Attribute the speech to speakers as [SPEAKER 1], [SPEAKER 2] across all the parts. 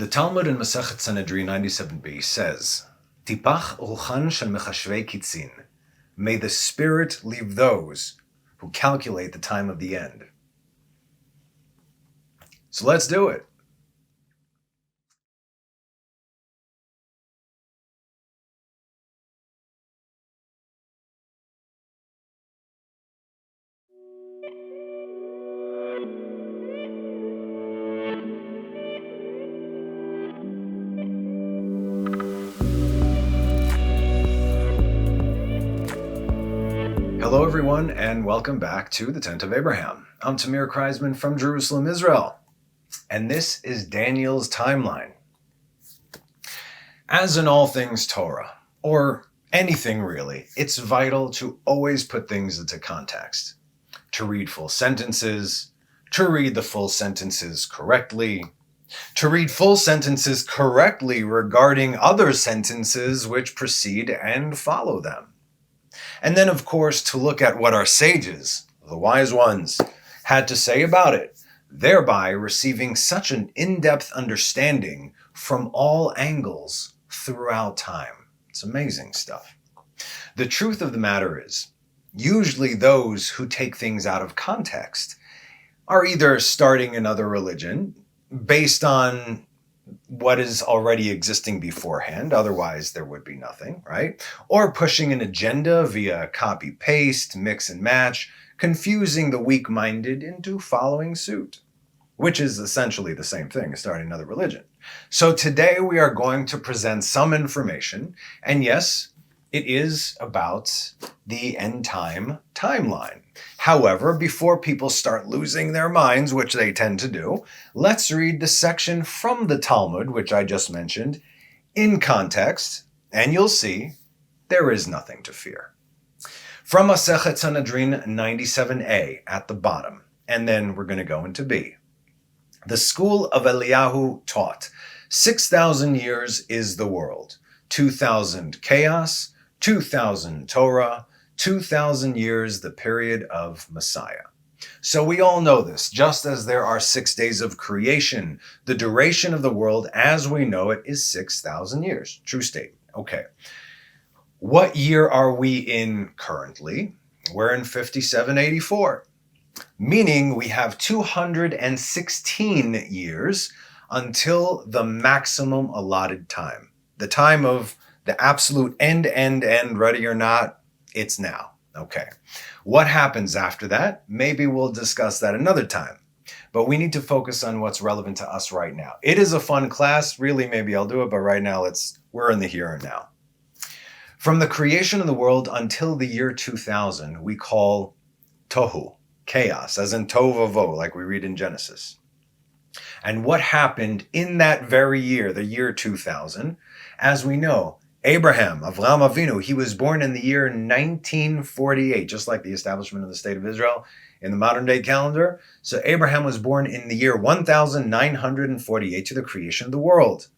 [SPEAKER 1] The Talmud in Masechet Sanhedrin 97b says, Tipach ruchan shel mechashvei kitzin. May the Spirit leave those who calculate the time of the end. So let's do it. Hello everyone, and welcome back to the Tent of Abraham. I'm Tamir Kreisman from Jerusalem, Israel, and this is Daniel's timeline. As in all things Torah, or anything really, it's vital to always put things into context. To read full sentences, to read the full sentences correctly, to read full sentences correctly regarding other sentences which precede and follow them. And then, of course, to look at what our sages, the wise ones, had to say about it, thereby receiving such an in-depth understanding from all angles throughout time. It's amazing stuff. The truth of the matter is, usually those who take things out of context are either starting another religion based on what is already existing beforehand, otherwise there would be nothing, right? Or pushing an agenda via copy-paste, mix and match, confusing the weak-minded into following suit, which is essentially the same thing as starting another religion. So today we are going to present some information, and yes, it is about the end time timeline. However, before people start losing their minds, which they tend to do, let's read the section from the Talmud, which I just mentioned, in context, and you'll see there is nothing to fear. From Masechet Sanhedrin 97a at the bottom, and then we're going to go into B. The school of Eliyahu taught, 6,000 years is the world, 2,000 chaos, 2,000 Torah, 2,000 years the period of Messiah. So we all know this. Just as there are 6 days of creation, the duration of the world as we know it is 6,000 years. True statement. Okay. What year are we in currently? We're in 5784, meaning we have 216 years until the maximum allotted time. The time of the absolute end, ready or not, it's now. Okay. What happens after that? Maybe we'll discuss that another time. But we need to focus on what's relevant to us right now. It is a fun class. Really, maybe I'll do it, but right now we're in the here and now. From the creation of the world until the year 2000, we call tohu, chaos, as in tohu, like we read in Genesis. And what happened in that very year, the year 2000, as we know, Abraham, Avraham Avinu, he was born in the year 1948, just like the establishment of the State of Israel in the modern day calendar. So Abraham was born in the year 1948 to the creation of the world.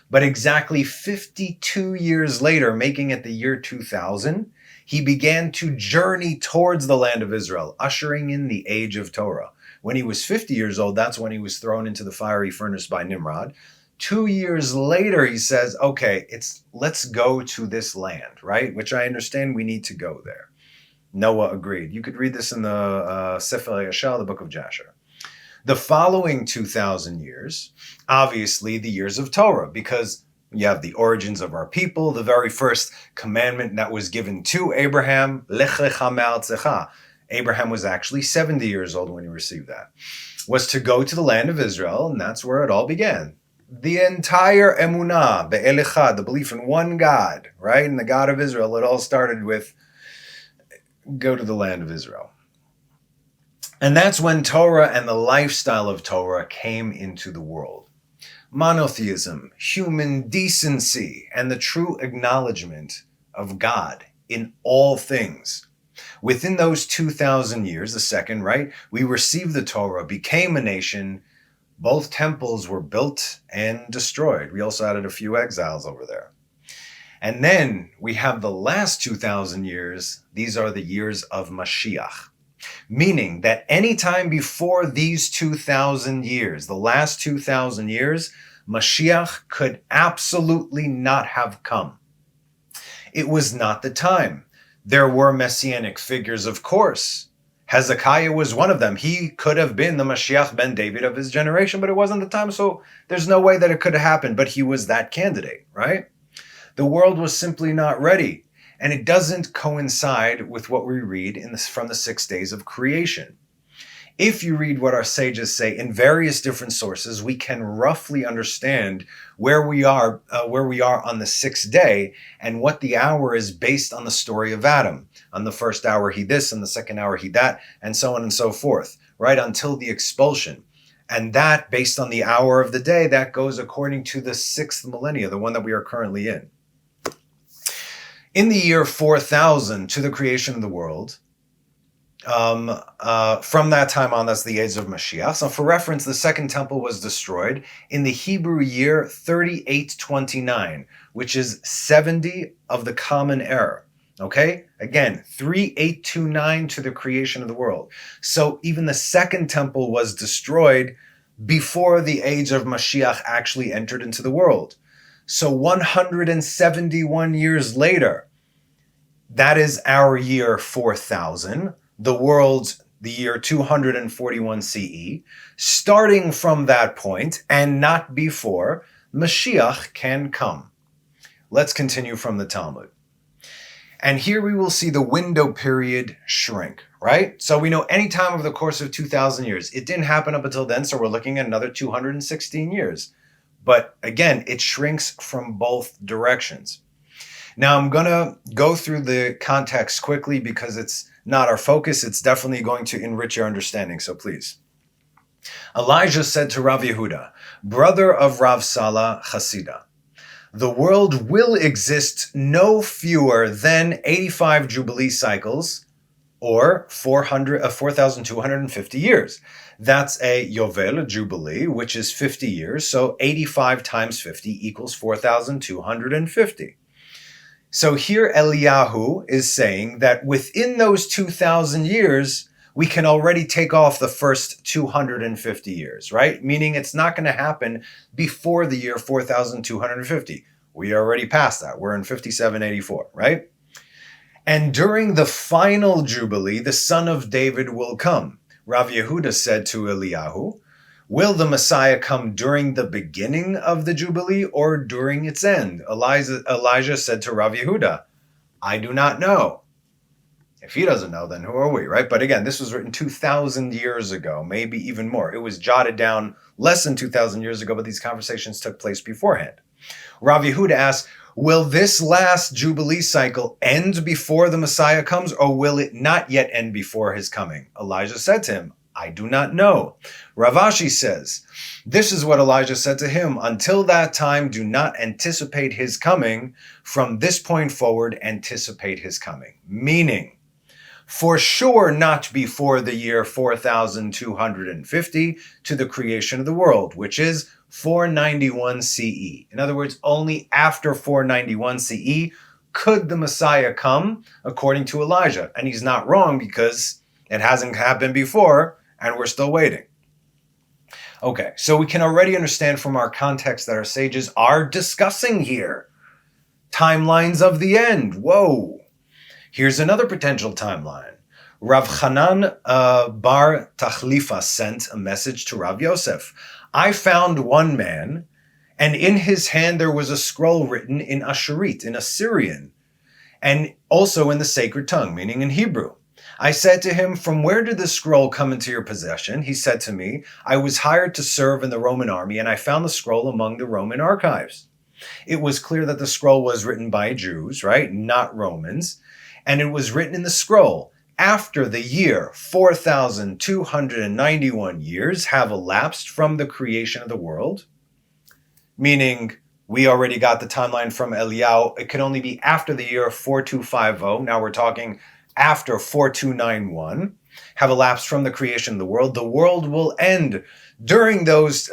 [SPEAKER 1] But exactly 52 years later, making it the year 2000, he began to journey towards the land of Israel, ushering in the age of Torah. When he was 50 years old, that's when he was thrown into the fiery furnace by Nimrod. 2 years later, he says, okay, let's go to this land, right? Which I understand we need to go there. Noah agreed. You could read this in the Sefer Yashar, the book of Jasher. The following 2,000 years, obviously the years of Torah, because you have the origins of our people, the very first commandment that was given to Abraham, Lech lecha me'artzecha. Abraham was actually 70 years old when he received that, was to go to the land of Israel, and that's where it all began. The entire emunah, be'el echad, the belief in one God, right? And the God of Israel, it all started with go to the land of Israel. And that's when Torah and the lifestyle of Torah came into the world. Monotheism, human decency, and the true acknowledgement of God in all things. Within those 2,000 years, the second, right, we received the Torah, became a nation. Both temples were built and destroyed. We also added a few exiles over there. And then we have the last 2,000 years. These are the years of Mashiach. Meaning that any time before these 2,000 years, the last 2,000 years, Mashiach could absolutely not have come. It was not the time. There were Messianic figures, of course. Hezekiah was one of them. He could have been the Mashiach ben David of his generation, but it wasn't the time, so there's no way that it could have happened, but he was that candidate, right? The world was simply not ready, and it doesn't coincide with what we read from the 6 days of creation. If you read what our sages say in various different sources, we can roughly understand where we are on the 6th day and what the hour is based on the story of Adam. On the first hour he this, and the second hour he that, and so on and so forth, right, until the expulsion. And that, based on the hour of the day, that goes according to the 6th millennia, the one that we are currently in. In the year 4000 to the creation of the world, from that time on, that's the age of Mashiach. So for reference, the second temple was destroyed in the Hebrew year 3829, which is 70 of the common era. Okay? Again, 3829 to the creation of the world. So even the second temple was destroyed before the age of Mashiach actually entered into the world. So 171 years later, that is our year 4000. The world's the year 241 CE. Starting from that point, and not before, Mashiach can come. Let's continue from the Talmud. And here we will see the window period shrink, right? So we know any time over the course of 2,000 years. It didn't happen up until then, so we're looking at another 216 years. But again, it shrinks from both directions. Now, I'm going to go through the context quickly because it's not our focus. It's definitely going to enrich your understanding, so please. Elijah said to Rav Yehuda, brother of Rav Salah Hasidah, the world will exist no fewer than 85 Jubilee cycles, or 4,250 years. That's a Yovel, a Jubilee, which is 50 years, so 85 times 50 equals 4,250. So here Eliyahu is saying that within those 2,000 years, we can already take off the first 250 years, right? Meaning it's not going to happen before the year 4,250. We are already past that. We're in 5784, right? And during the final Jubilee, the son of David will come. Rav Yehuda said to Eliyahu, will the Messiah come during the beginning of the Jubilee or during its end? Elijah said to Rav Yehuda, I do not know. If he doesn't know, then who are we, right? But again, this was written 2,000 years ago, maybe even more. It was jotted down less than 2,000 years ago, but these conversations took place beforehand. Rav Yehuda asks, will this last Jubilee cycle end before the Messiah comes, or will it not yet end before his coming? Elijah said to him, I do not know. Rav Ashi says, this is what Elijah said to him, until that time, do not anticipate his coming. From this point forward, anticipate his coming. Meaning, for sure not before the year 4,250 to the creation of the world, which is 491 CE. In other words, only after 491 CE could the Messiah come, according to Elijah. And he's not wrong because it hasn't happened before, and we're still waiting. Okay, so we can already understand from our context that our sages are discussing here timelines of the end. Whoa. Here's another potential timeline. Rav Hanan bar Tachlifa sent a message to Rav Yosef. I found one man, and in his hand there was a scroll written in Asherit, in Assyrian, and also in the sacred tongue, meaning in Hebrew. I said to him, from where did this scroll come into your possession? He said to me, I was hired to serve in the Roman army, and I found the scroll among the Roman archives. It was clear that the scroll was written by Jews, right? Not Romans. And it was written in the scroll, after the year 4,291 years have elapsed from the creation of the world, meaning we already got the timeline from Eliyahu. It could only be after the year 4250. Now we're talking after 4291. have elapsed from the creation of the world will end. During those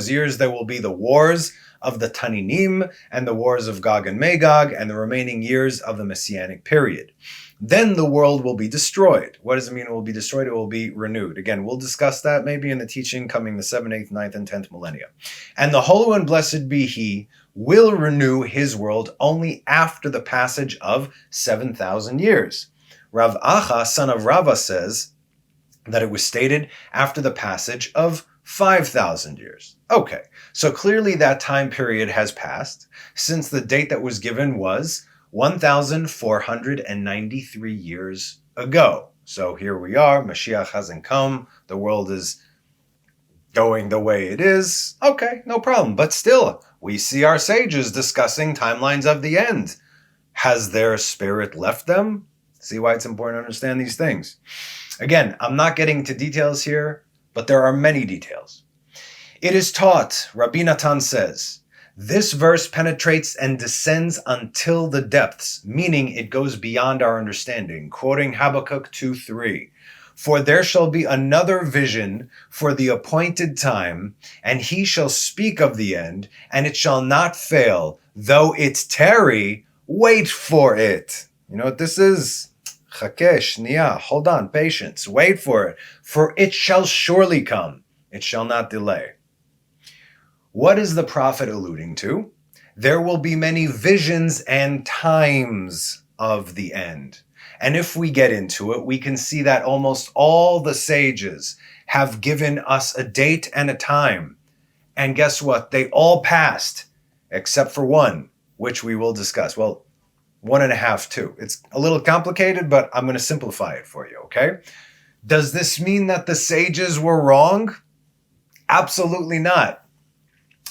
[SPEAKER 1] years, there will be the wars of the Taninim and the wars of Gog and Magog and the remaining years of the Messianic period. Then the world will be destroyed. What does it mean it will be destroyed? It will be renewed. Again, we'll discuss that maybe in the teaching coming the 7th, 8th, 9th, and 10th millennia. And the Holy One, blessed be He, will renew His world only after the passage of 7,000 years. Rav Acha, son of Rava, says that it was stated after the passage of 5,000 years. Okay, so clearly that time period has passed, since the date that was given was 1,493 years ago. So here we are, Mashiach hasn't come, the world is going the way it is. Okay, no problem. But still, we see our sages discussing timelines of the end. Has their spirit left them? See why it's important to understand these things. Again, I'm not getting into details here, but there are many details. It is taught, Rabbi Natan says, this verse penetrates and descends until the depths, meaning it goes beyond our understanding, quoting Habakkuk 2:3. For there shall be another vision for the appointed time, and he shall speak of the end, and it shall not fail. Though it tarry, wait for it. You know what this is? Chakeh, shniya, hold on, patience, wait for it. For it shall surely come, it shall not delay. What is the prophet alluding to? There will be many visions and times of the end. And if we get into it, we can see that almost all the sages have given us a date and a time. And guess what? They all passed, except for one, which we will discuss. Well, 1.5, 2. It's a little complicated, but I'm going to simplify it for you, okay? Does this mean that the sages were wrong? Absolutely not.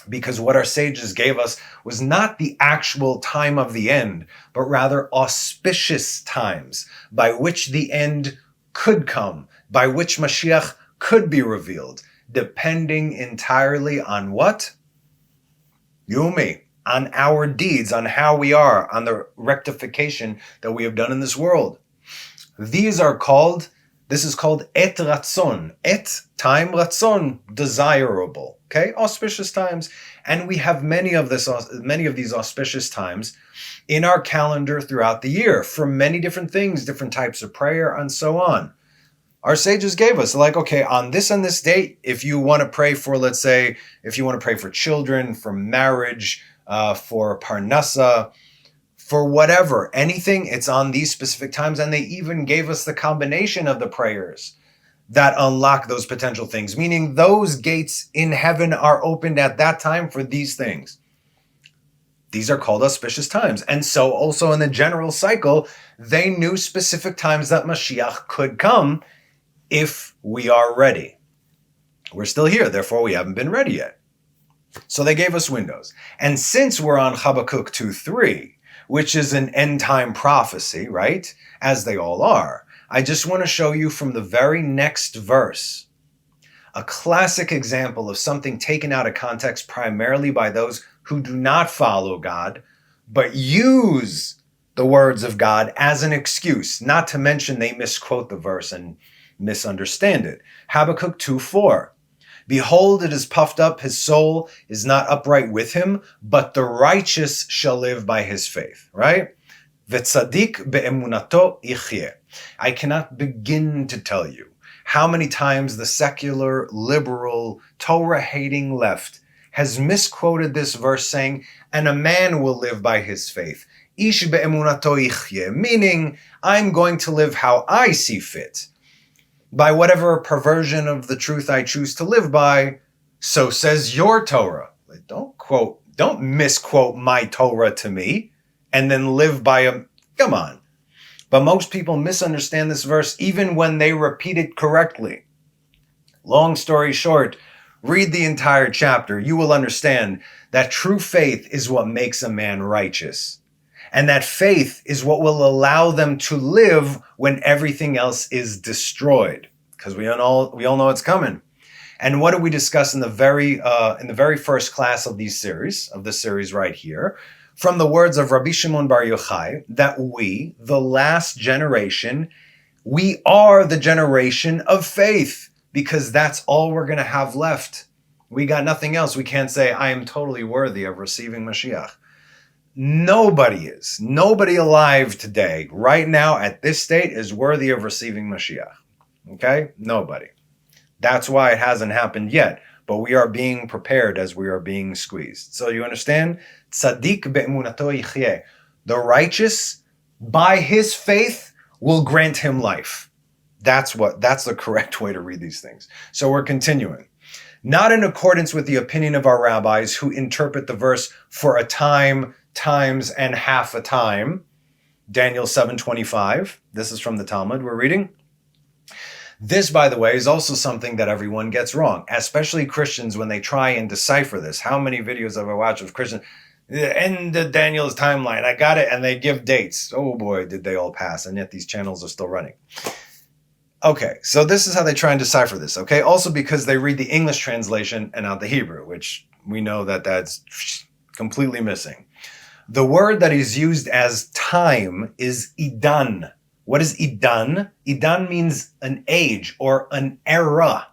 [SPEAKER 1] Because what our sages gave us was not the actual time of the end, but rather auspicious times by which the end could come, by which Mashiach could be revealed, depending entirely on what? You and me, on our deeds, on how we are, on the rectification that we have done in this world. This is called et ratzon. Et, time, ratzon, desirable. Okay, auspicious times. And we have many of these auspicious times in our calendar throughout the year for many different things, different types of prayer, and so on. Our sages gave us, like, okay, on this and this date, if you want to pray for, let's say, if you want to pray for children, for marriage, for parnasa, for whatever, anything, it's on these specific times. And they even gave us the combination of the prayers that unlock those potential things, meaning those gates in heaven are opened at that time for these things. These are called auspicious times. And so also in the general cycle, they knew specific times that Mashiach could come if we are ready. We're still here, therefore we haven't been ready yet. So they gave us windows. And since we're on Habakkuk 2:3, which is an end time prophecy, right? As they all are, I just want to show you from the very next verse, a classic example of something taken out of context primarily by those who do not follow God, but use the words of God as an excuse, not to mention they misquote the verse and misunderstand it. Habakkuk 2:4. Behold, it is puffed up, his soul is not upright with him, but the righteous shall live by his faith, right? V'tzadik be'emunato yichyeh. I cannot begin to tell you how many times the secular, liberal, Torah-hating left has misquoted this verse saying, and a man will live by his faith. Ish be'emunato yichyeh, meaning I'm going to live how I see fit, by whatever perversion of the truth I choose to live by, so says your Torah. Don't misquote my Torah to me and then live by a, come on. But most people misunderstand this verse even when they repeat it correctly. Long story short, read the entire chapter. You will understand that true faith is what makes a man righteous. And that faith is what will allow them to live when everything else is destroyed. Because we all know it's coming. And what did we discuss in the very first class of this series right here? From the words of Rabbi Shimon Bar Yochai, that we, the last generation, We are the generation of faith because that's all we're going to have left. We got nothing else. We can't say, I am totally worthy of receiving Mashiach. Nobody is. Nobody alive today, right now, at this state, is worthy of receiving Mashiach. Okay? Nobody. That's why it hasn't happened yet. But we are being prepared as we are being squeezed. So you understand? Tzaddik be'emunato yichyeh. The righteous, by his faith, will grant him life. That's the correct way to read these things. So we're continuing. Not in accordance with the opinion of our rabbis who interpret the verse for a time, times, and half a time. Daniel 7:25. This is from the Talmud we're reading. This, by the way, is also something that everyone gets wrong, especially Christians when they try and decipher this. How many videos have I watched of Christians? The end of Daniel's timeline. I got it. And they give dates. Oh boy, did they all pass. And yet these channels are still running. Okay, so this is how they try and decipher this, okay? Also because they read the English translation and not the Hebrew, which we know that that's completely missing. The word that is used as time is idan. What is idan? Idan means an age or an era,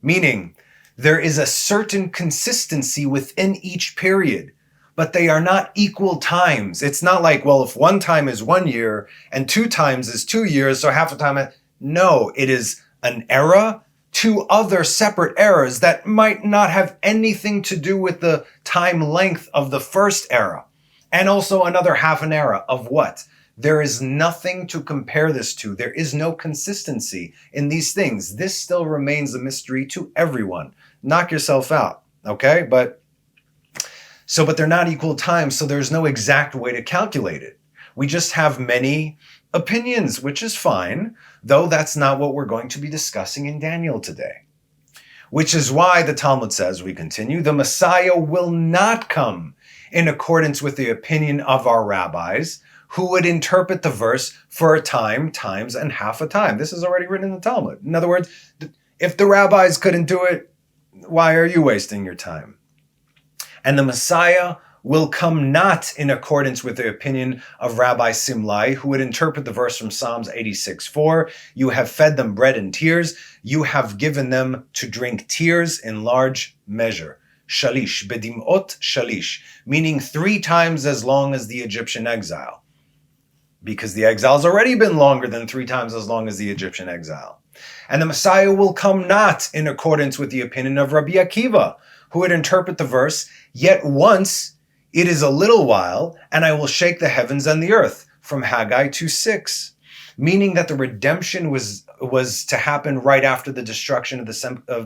[SPEAKER 1] meaning there is a certain consistency within each period, but they are not equal times. It's not like, well, if one time is 1 year and 2 times is 2 years, so half a time. No, it is an era, 2 other separate eras that might not have anything to do with the time length of the first era, and also another half an era of what? There is nothing to compare this to. There is no consistency in these things. This still remains a mystery to everyone. Knock yourself out, okay? But they're not equal times, so there's no exact way to calculate it. We just have many opinions, which is fine, though that's not what we're going to be discussing in Daniel today. Which is why the Talmud says, we continue, the Messiah will not come in accordance with the opinion of our rabbis, who would interpret the verse for a time, times, and half a time. This is already written in the Talmud. In other words, if the rabbis couldn't do it, why are you wasting your time? And the Messiah will come not in accordance with the opinion of Rabbi Simlai, who would interpret the verse from Psalms 86:4. You have fed them bread and tears. You have given them to drink tears in large measure. Shalish, bedimot shalish, meaning 3 times as long as the Egyptian exile. Because the exile's already been longer than 3 times as long as the Egyptian exile. And the Messiah will come not in accordance with the opinion of Rabbi Akiva, who would interpret the verse, yet once it is a little while, and I will shake the heavens and the earth, from Haggai 2:6, meaning that the redemption was to happen right after the destruction of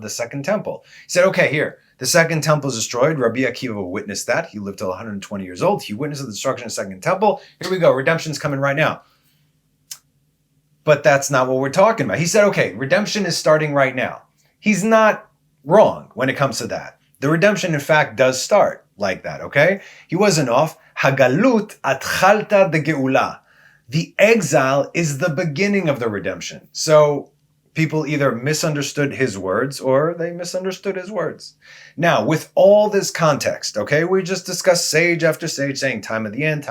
[SPEAKER 1] the second temple. He said, okay, here, the second temple is destroyed. Rabbi Akiva witnessed that. He lived till 120 years old. He witnessed the destruction of the second temple. Here we go. Redemption's coming right now. But that's not what we're talking about. He said, okay, redemption is starting right now. He's not wrong when it comes to that. The redemption, in fact, does start like that, okay? He wasn't off. Hagalut atchalta de geula. The exile is the beginning of the redemption. So people either misunderstood his words or they misunderstood his words. Now, with all this context, okay, we just discussed sage after sage saying time of the end,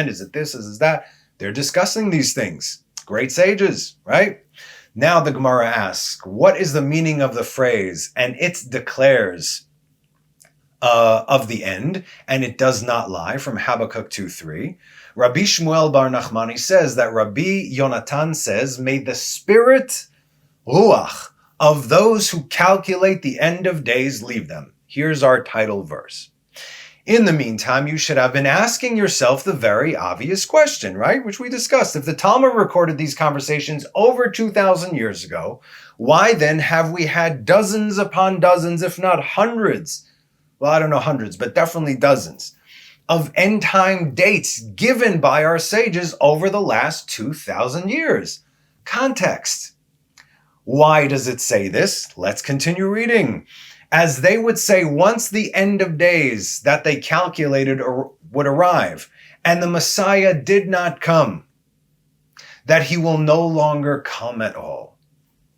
[SPEAKER 1] is it this, is it that? They're discussing these things. Great sages, right? Now the Gemara asks, what is the meaning of the phrase, and it declares of the end, and it does not lie, from Habakkuk 2:3. Rabbi Shmuel Bar Nachmani says that Rabbi Yonatan says, may the spirit, ruach, of those who calculate the end of days leave them. Here's our title verse. In the meantime, you should have been asking yourself the very obvious question, right? Which we discussed. If the Talmud recorded these conversations over 2,000 years ago, why then have we had dozens upon dozens, if not hundreds, well, I don't know hundreds, but definitely dozens, of end time dates given by our sages over the last 2,000 years? Context. Why does it say this? Let's continue reading. As they would say, once the end of days that they calculated would arrive, and the Messiah did not come, that he will no longer come at all.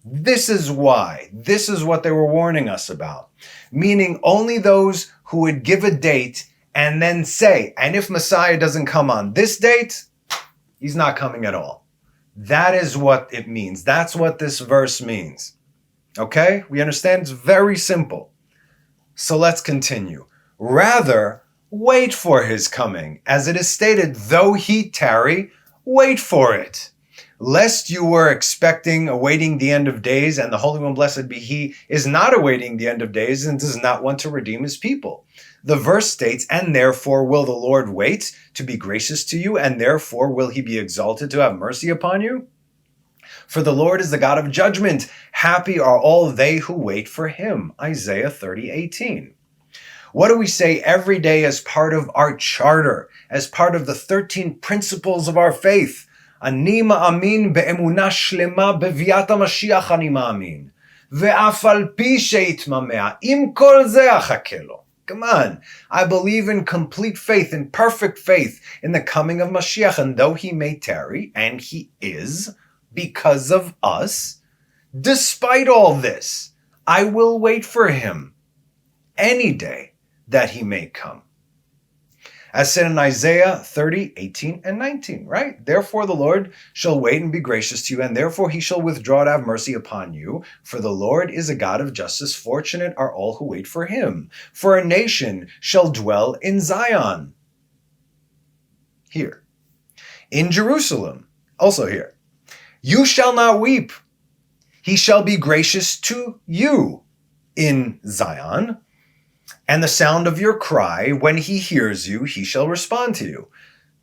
[SPEAKER 1] This is why. This is what they were warning us about. Meaning only those who would give a date and then say, and if Messiah doesn't come on this date, he's not coming at all. That is what it means. That's what this verse means. Okay? We understand it's very simple. So let's continue. Rather, wait for his coming. As it is stated, though he tarry, wait for it. Lest you were expecting, awaiting the end of days, and the Holy One, blessed be he, is not awaiting the end of days and does not want to redeem his people. The verse states, and therefore will the Lord wait to be gracious to you, and therefore will he be exalted to have mercy upon you? For the Lord is the God of judgment. Happy are all they who wait for him. Isaiah 30:18. What do we say every day as part of our charter, as part of the 13 principles of our faith? Ani ma'amin be'emunah shlema beviat HaMashiach ani ma'amin. Ve'af al pi she'itmamea, im kol ze achake lo. Come on. I believe in complete faith, in perfect faith, in the coming of Mashiach. And though he may tarry, and he is, because of us, despite all this, I will wait for him any day that he may come. As said in Isaiah 30:18 and 19, right? Therefore the Lord shall wait and be gracious to you, and therefore he shall withdraw to have mercy upon you. For the Lord is a God of justice. Fortunate are all who wait for him. For a nation shall dwell in Zion. Here. In Jerusalem. Also here. You shall not weep. He shall be gracious to you in Zion. And the sound of your cry, when he hears you, he shall respond to you.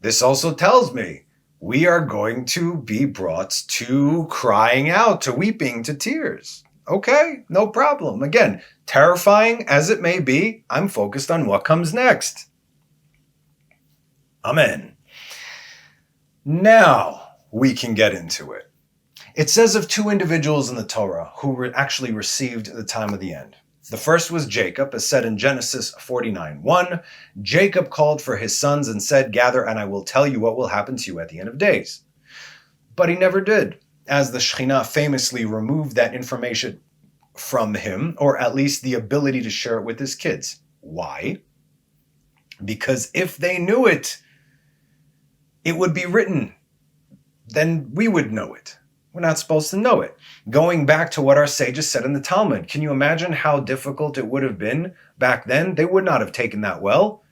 [SPEAKER 1] This also tells me we are going to be brought to crying out, to weeping, to tears. Okay, no problem. Again, terrifying as it may be, I'm focused on what comes next. Amen. Now we can get into it. It says of two individuals in the Torah who actually received the time of the end. The first was Jacob, as said in Genesis 49:1. Jacob called for his sons and said, gather, and I will tell you what will happen to you at the end of days. But he never did, as the Shekhinah famously removed that information from him, or at least the ability to share it with his kids. Why? Because if they knew it, it would be written. Then we would know it. We're not supposed to know it. Going back to what our sages said in the Talmud, can you imagine how difficult it would have been back then? They would not have taken that well.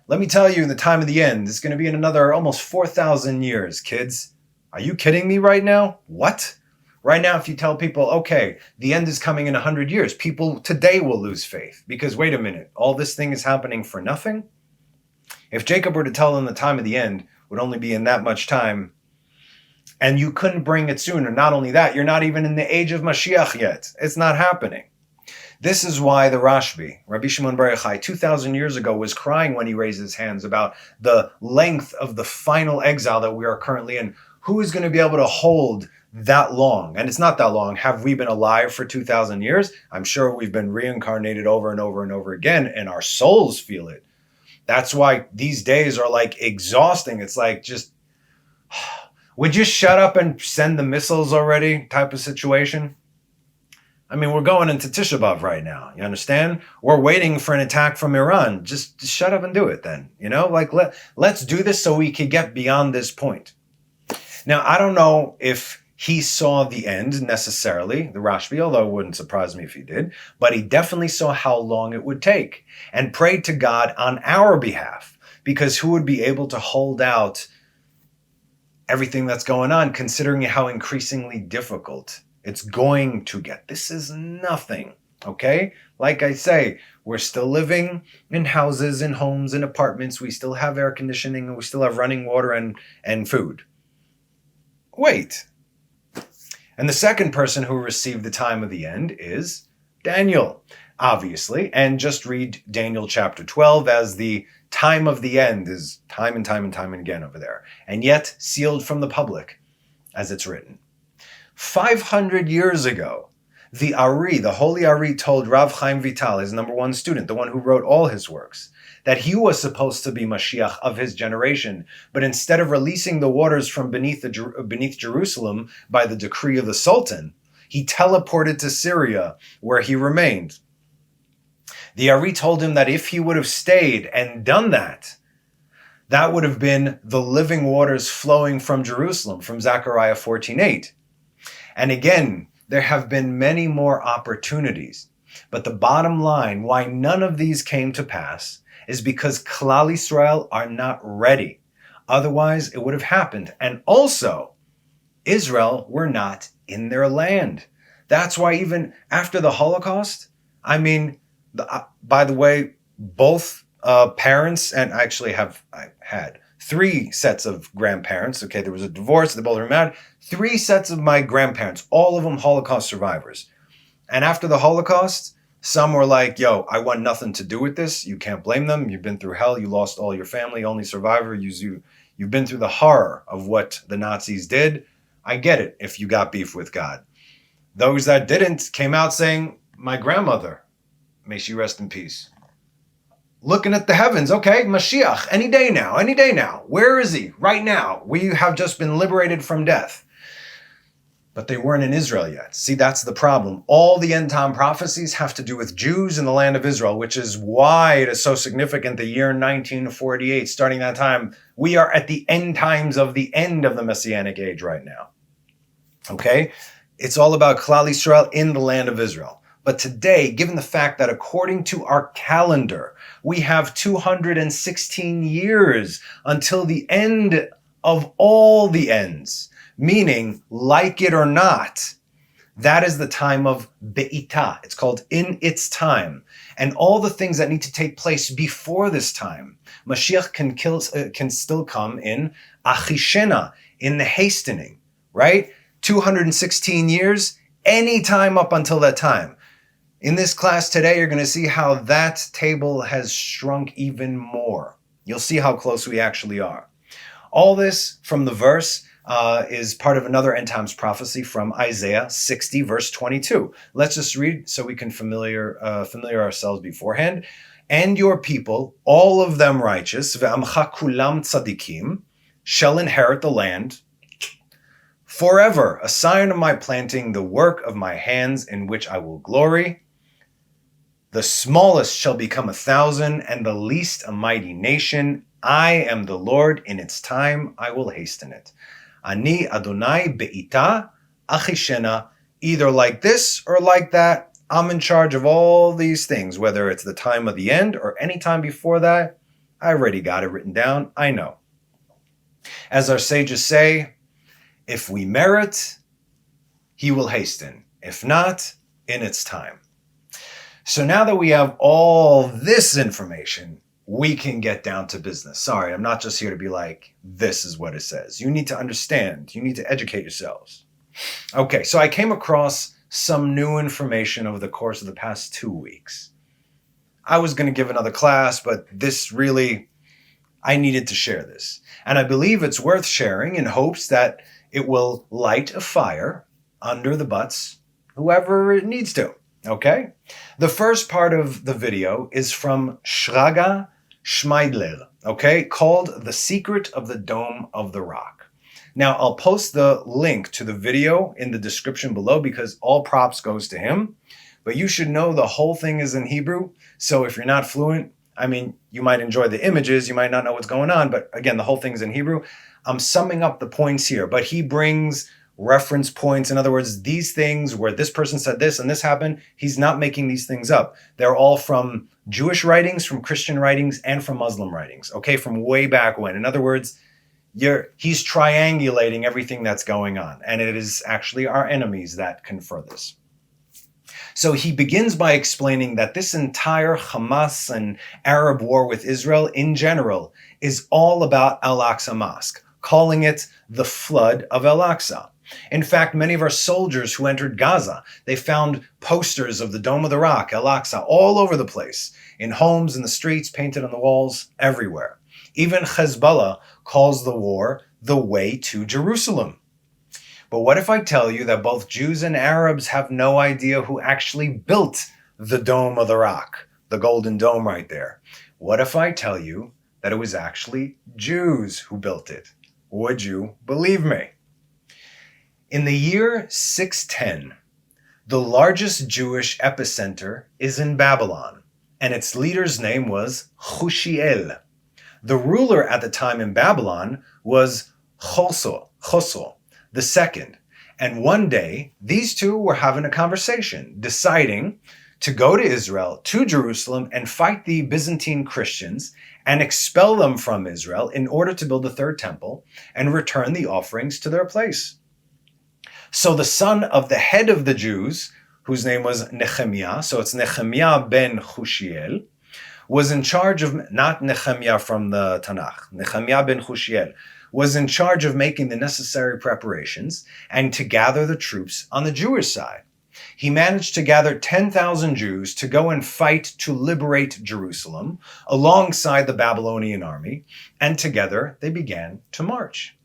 [SPEAKER 1] Let me tell you, in the time of the end, it's going to be in another almost 4,000 years, kids. Are you kidding me right now? What? Right now, if you tell people, okay, the end is coming in 100 years, people today will lose faith. Because wait a minute, all this thing is happening for nothing? If Jacob were to tell them the time of the end would only be in that much time, and you couldn't bring it sooner. Not only that, you're not even in the age of Mashiach yet. It's not happening. This is why the Rashbi, Rabbi Shimon Bar Yochai, 2,000 years ago, was crying when he raised his hands about the length of the final exile that we are currently in. Who is going to be able to hold that long? And it's not that long. Have we been alive for 2,000 years? I'm sure we've been reincarnated over and over and over again, and our souls feel it. That's why these days are like exhausting. It's like just... would you shut up and send the missiles already type of situation? I mean, we're going into Tisha B'Av right now. You understand? We're waiting for an attack from Iran. Just shut up and do it then. You know, like let's do this so we can get beyond this point. Now, I don't know if he saw the end necessarily, the Rashbi, although it wouldn't surprise me if he did, but he definitely saw how long it would take and prayed to God on our behalf, because who would be able to hold out everything that's going on, considering how increasingly difficult it's going to get. This is nothing, okay? Like I say, we're still living in houses, in homes, in apartments. We still have air conditioning, and we still have running water and food. Wait. And the second person who received the time of the end is Daniel, obviously. And just read Daniel chapter 12, as the time of the end is time and time and time and again over there, and yet sealed from the public, as it's written. 500 years ago, the Ari, the Holy Ari, told Rav Chaim Vital, his number one student, the one who wrote all his works, that he was supposed to be Mashiach of his generation, but instead of releasing the waters from beneath Jerusalem by the decree of the Sultan, he teleported to Syria, where he remained. The Ari told him that if he would have stayed and done that That would have been the living waters flowing from Jerusalem, from Zechariah 14:8. And again, there have been many more opportunities. But the bottom line, why none of these came to pass, is because Klal Yisrael are not ready. Otherwise, it would have happened. And also, Israel were not in their land. That's why even after the Holocaust, by the way, both parents, and I had 3 sets of grandparents. Okay, there was a divorce, they both remarried. 3 sets of my grandparents, all of them Holocaust survivors. And after the Holocaust, some were like, yo, I want nothing to do with this. You can't blame them. You've been through hell. You lost all your family. Only survivor. You've been through the horror of what the Nazis did. I get it if you got beef with God. Those that didn't came out saying, my grandmother, may she rest in peace. Looking at the heavens, okay, Mashiach, any day now. Where is he? Right now. We have just been liberated from death. But they weren't in Israel yet. See, that's the problem. All the end time prophecies have to do with Jews in the land of Israel, which is why it is so significant. The year 1948, starting that time, we are at the end times of the end of the Messianic age right now. Okay? It's all about Klal Yisrael in the land of Israel. But today, given the fact that according to our calendar, we have 216 years until the end of all the ends, meaning, like it or not, that is the time of Be'ita. It's called in its time. And all the things that need to take place before this time, Mashiach can still come in Achishena, in the hastening, right? 216 years, any time up until that time. In this class today, you're going to see how that table has shrunk even more. You'll see how close we actually are. All this from the verse is part of another end times prophecy from Isaiah 60, verse 22. Let's just read so we can familiar ourselves beforehand. And your people, all of them righteous, ve'amcha kulam tzadikim, shall inherit the land forever, a sign of my planting, the work of my hands in which I will glory. The smallest shall become 1,000, and the least a mighty nation. I am the Lord, in its time I will hasten it. Ani Adonai be'ita achishena, either like this or like that. I'm in charge of all these things, whether it's the time of the end or any time before that. I already got it written down. I know. As our sages say, if we merit, he will hasten. If not, in its time. So now that we have all this information, we can get down to business. Sorry, I'm not just here to be like, this is what it says. You need to understand. You need to educate yourselves. Okay, so I came across some new information over the course of the past 2 weeks. I was going to give another class, but this really, I needed to share this. And I believe it's worth sharing in hopes that it will light a fire under the butts, whoever it needs to. Okay? The first part of the video is from Shraga Schmeidler, okay, called The Secret of the Dome of the Rock. Now, I'll post the link to the video in the description below because all props goes to him. But you should know the whole thing is in Hebrew. So if you're not fluent, you might enjoy the images, you might not know what's going on, but again, the whole thing is in Hebrew. I'm summing up the points here, but he brings reference points. In other words, these things where this person said this and this happened, he's not making these things up. They're all from Jewish writings, from Christian writings, and from Muslim writings, okay, from way back when. In other words, he's triangulating everything that's going on, and it is actually our enemies that confer this. So he begins by explaining that this entire Hamas and Arab war with Israel in general is all about al-Aqsa Mosque, calling it the flood of al-Aqsa. In fact, many of our soldiers who entered Gaza, they found posters of the Dome of the Rock, al-Aqsa, all over the place, in homes, in the streets, painted on the walls, everywhere. Even Hezbollah calls the war the way to Jerusalem. But what if I tell you that both Jews and Arabs have no idea who actually built the Dome of the Rock, the Golden Dome right there? What if I tell you that it was actually Jews who built it? Would you believe me? In the year 610, the largest Jewish epicenter is in Babylon, and its leader's name was Hushiel. The ruler at the time in Babylon was Chosro the second. And one day, these two were having a conversation, deciding to go to Israel, to Jerusalem, and fight the Byzantine Christians and expel them from Israel in order to build the third temple and return the offerings to their place. So the son of the head of the Jews, whose name was Nehemiah, so it's Nehemiah ben Chushiel, was in charge of, not Nehemiah from the Tanakh, Nehemiah ben Chushiel, was in charge of making the necessary preparations and to gather the troops on the Jewish side. He managed to gather 10,000 Jews to go and fight to liberate Jerusalem alongside the Babylonian army, and together they began to march.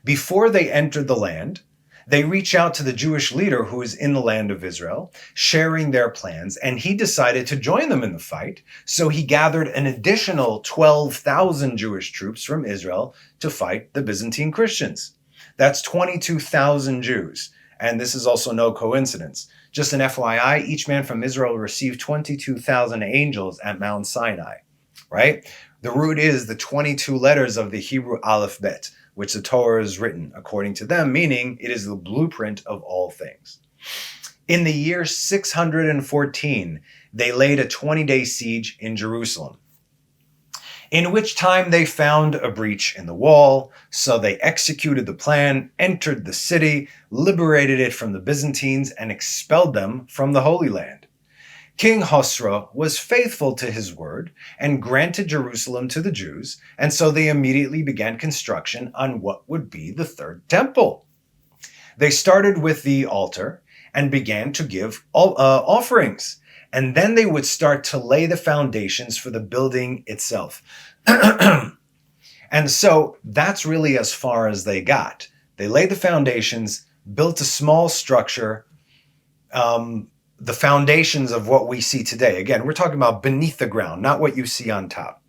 [SPEAKER 1] Before they entered the land, they reach out to the Jewish leader who is in the land of Israel, sharing their plans, and he decided to join them in the fight. So he gathered an additional 12,000 Jewish troops from Israel to fight the Byzantine Christians. That's 22,000 Jews. And this is also no coincidence. Just an FYI, each man from Israel received 22,000 angels at Mount Sinai, right? The root is the 22 letters of the Hebrew alphabet, which the Torah is written according to them, meaning it is the blueprint of all things. In the year 614, they laid a 20-day siege in Jerusalem, in which time they found a breach in the wall, so they executed the plan, entered the city, liberated it from the Byzantines, and expelled them from the Holy Land. King Chosro was faithful to his word and granted Jerusalem to the Jews, and so they immediately began construction on what would be the third temple. They started with the altar and began to give offerings, and then they would start to lay the foundations for the building itself. And so that's really as far as they got. They laid the foundations, built a small structure, the foundations of what we see today. Again, we're talking about beneath the ground, not what you see on top.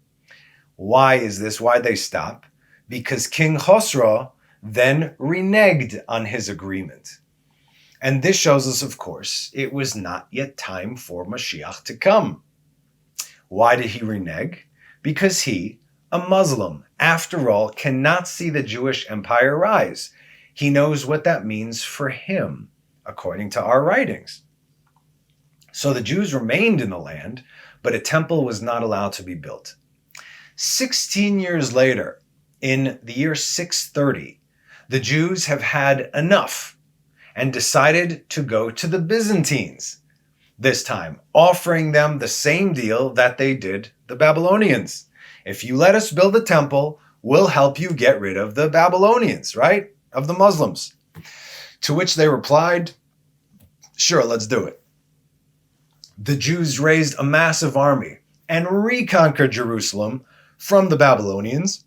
[SPEAKER 1] Why is this? Why they stop? Because King Chosro then reneged on his agreement. And this shows us, of course, it was not yet time for Mashiach to come. Why did he renege? Because he, a Muslim, after all, cannot see the Jewish empire rise. He knows what that means for him, according to our writings. So the Jews remained in the land, but a temple was not allowed to be built. 16 years later, in the year 630, the Jews have had enough and decided to go to the Byzantines, this time offering them the same deal that they did the Babylonians. If you let us build a temple, we'll help you get rid of the Babylonians, right? Of the Muslims. To which they replied, sure, let's do it. The Jews raised a massive army and reconquered Jerusalem from the Babylonians,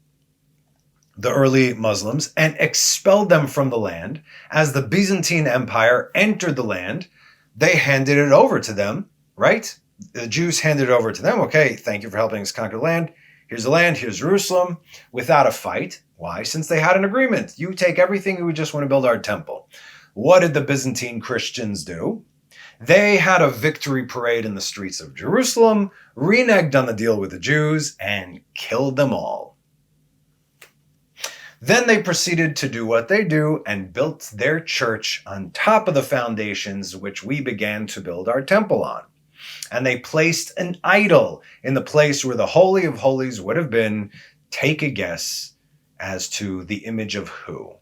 [SPEAKER 1] the early Muslims, and expelled them from the land. As the Byzantine Empire entered the land, they handed it over to them, right? The Jews handed it over to them. Okay, thank you for helping us conquer the land. Here's the land, here's Jerusalem, without a fight. Why? Since they had an agreement. You take everything, we just want to build our temple. What did the Byzantine Christians do? They had a victory parade in the streets of Jerusalem, reneged on the deal with the Jews, and killed them all. Then they proceeded to do what they do and built their church on top of the foundations which we began to build our temple on. And they placed an idol in the place where the Holy of Holies would have been. Take a guess as to the image of who.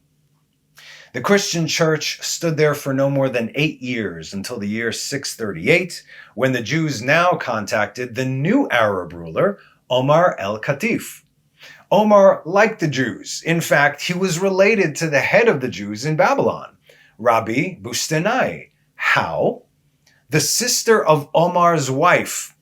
[SPEAKER 1] The Christian church stood there for no more than 8 years until the year 638, when the Jews now contacted the new Arab ruler, Omar el-Khatif. Omar liked the Jews. In fact, he was related to the head of the Jews in Babylon, Rabbi Bustanai. How? The sister of Omar's wife,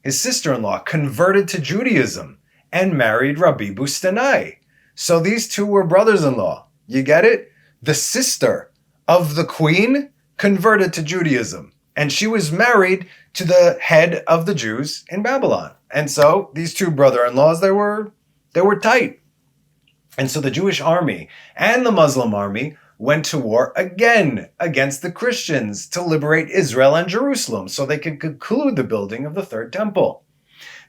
[SPEAKER 1] his sister-in-law, converted to Judaism and married Rabbi Bustanai. So these two were brothers-in-law. You get it? The sister of the queen converted to Judaism, and she was married to the head of the Jews in Babylon. And so these two brother-in-laws, they were tight. And so the Jewish army and the Muslim army went to war again against the Christians to liberate Israel and Jerusalem so they could conclude the building of the third temple.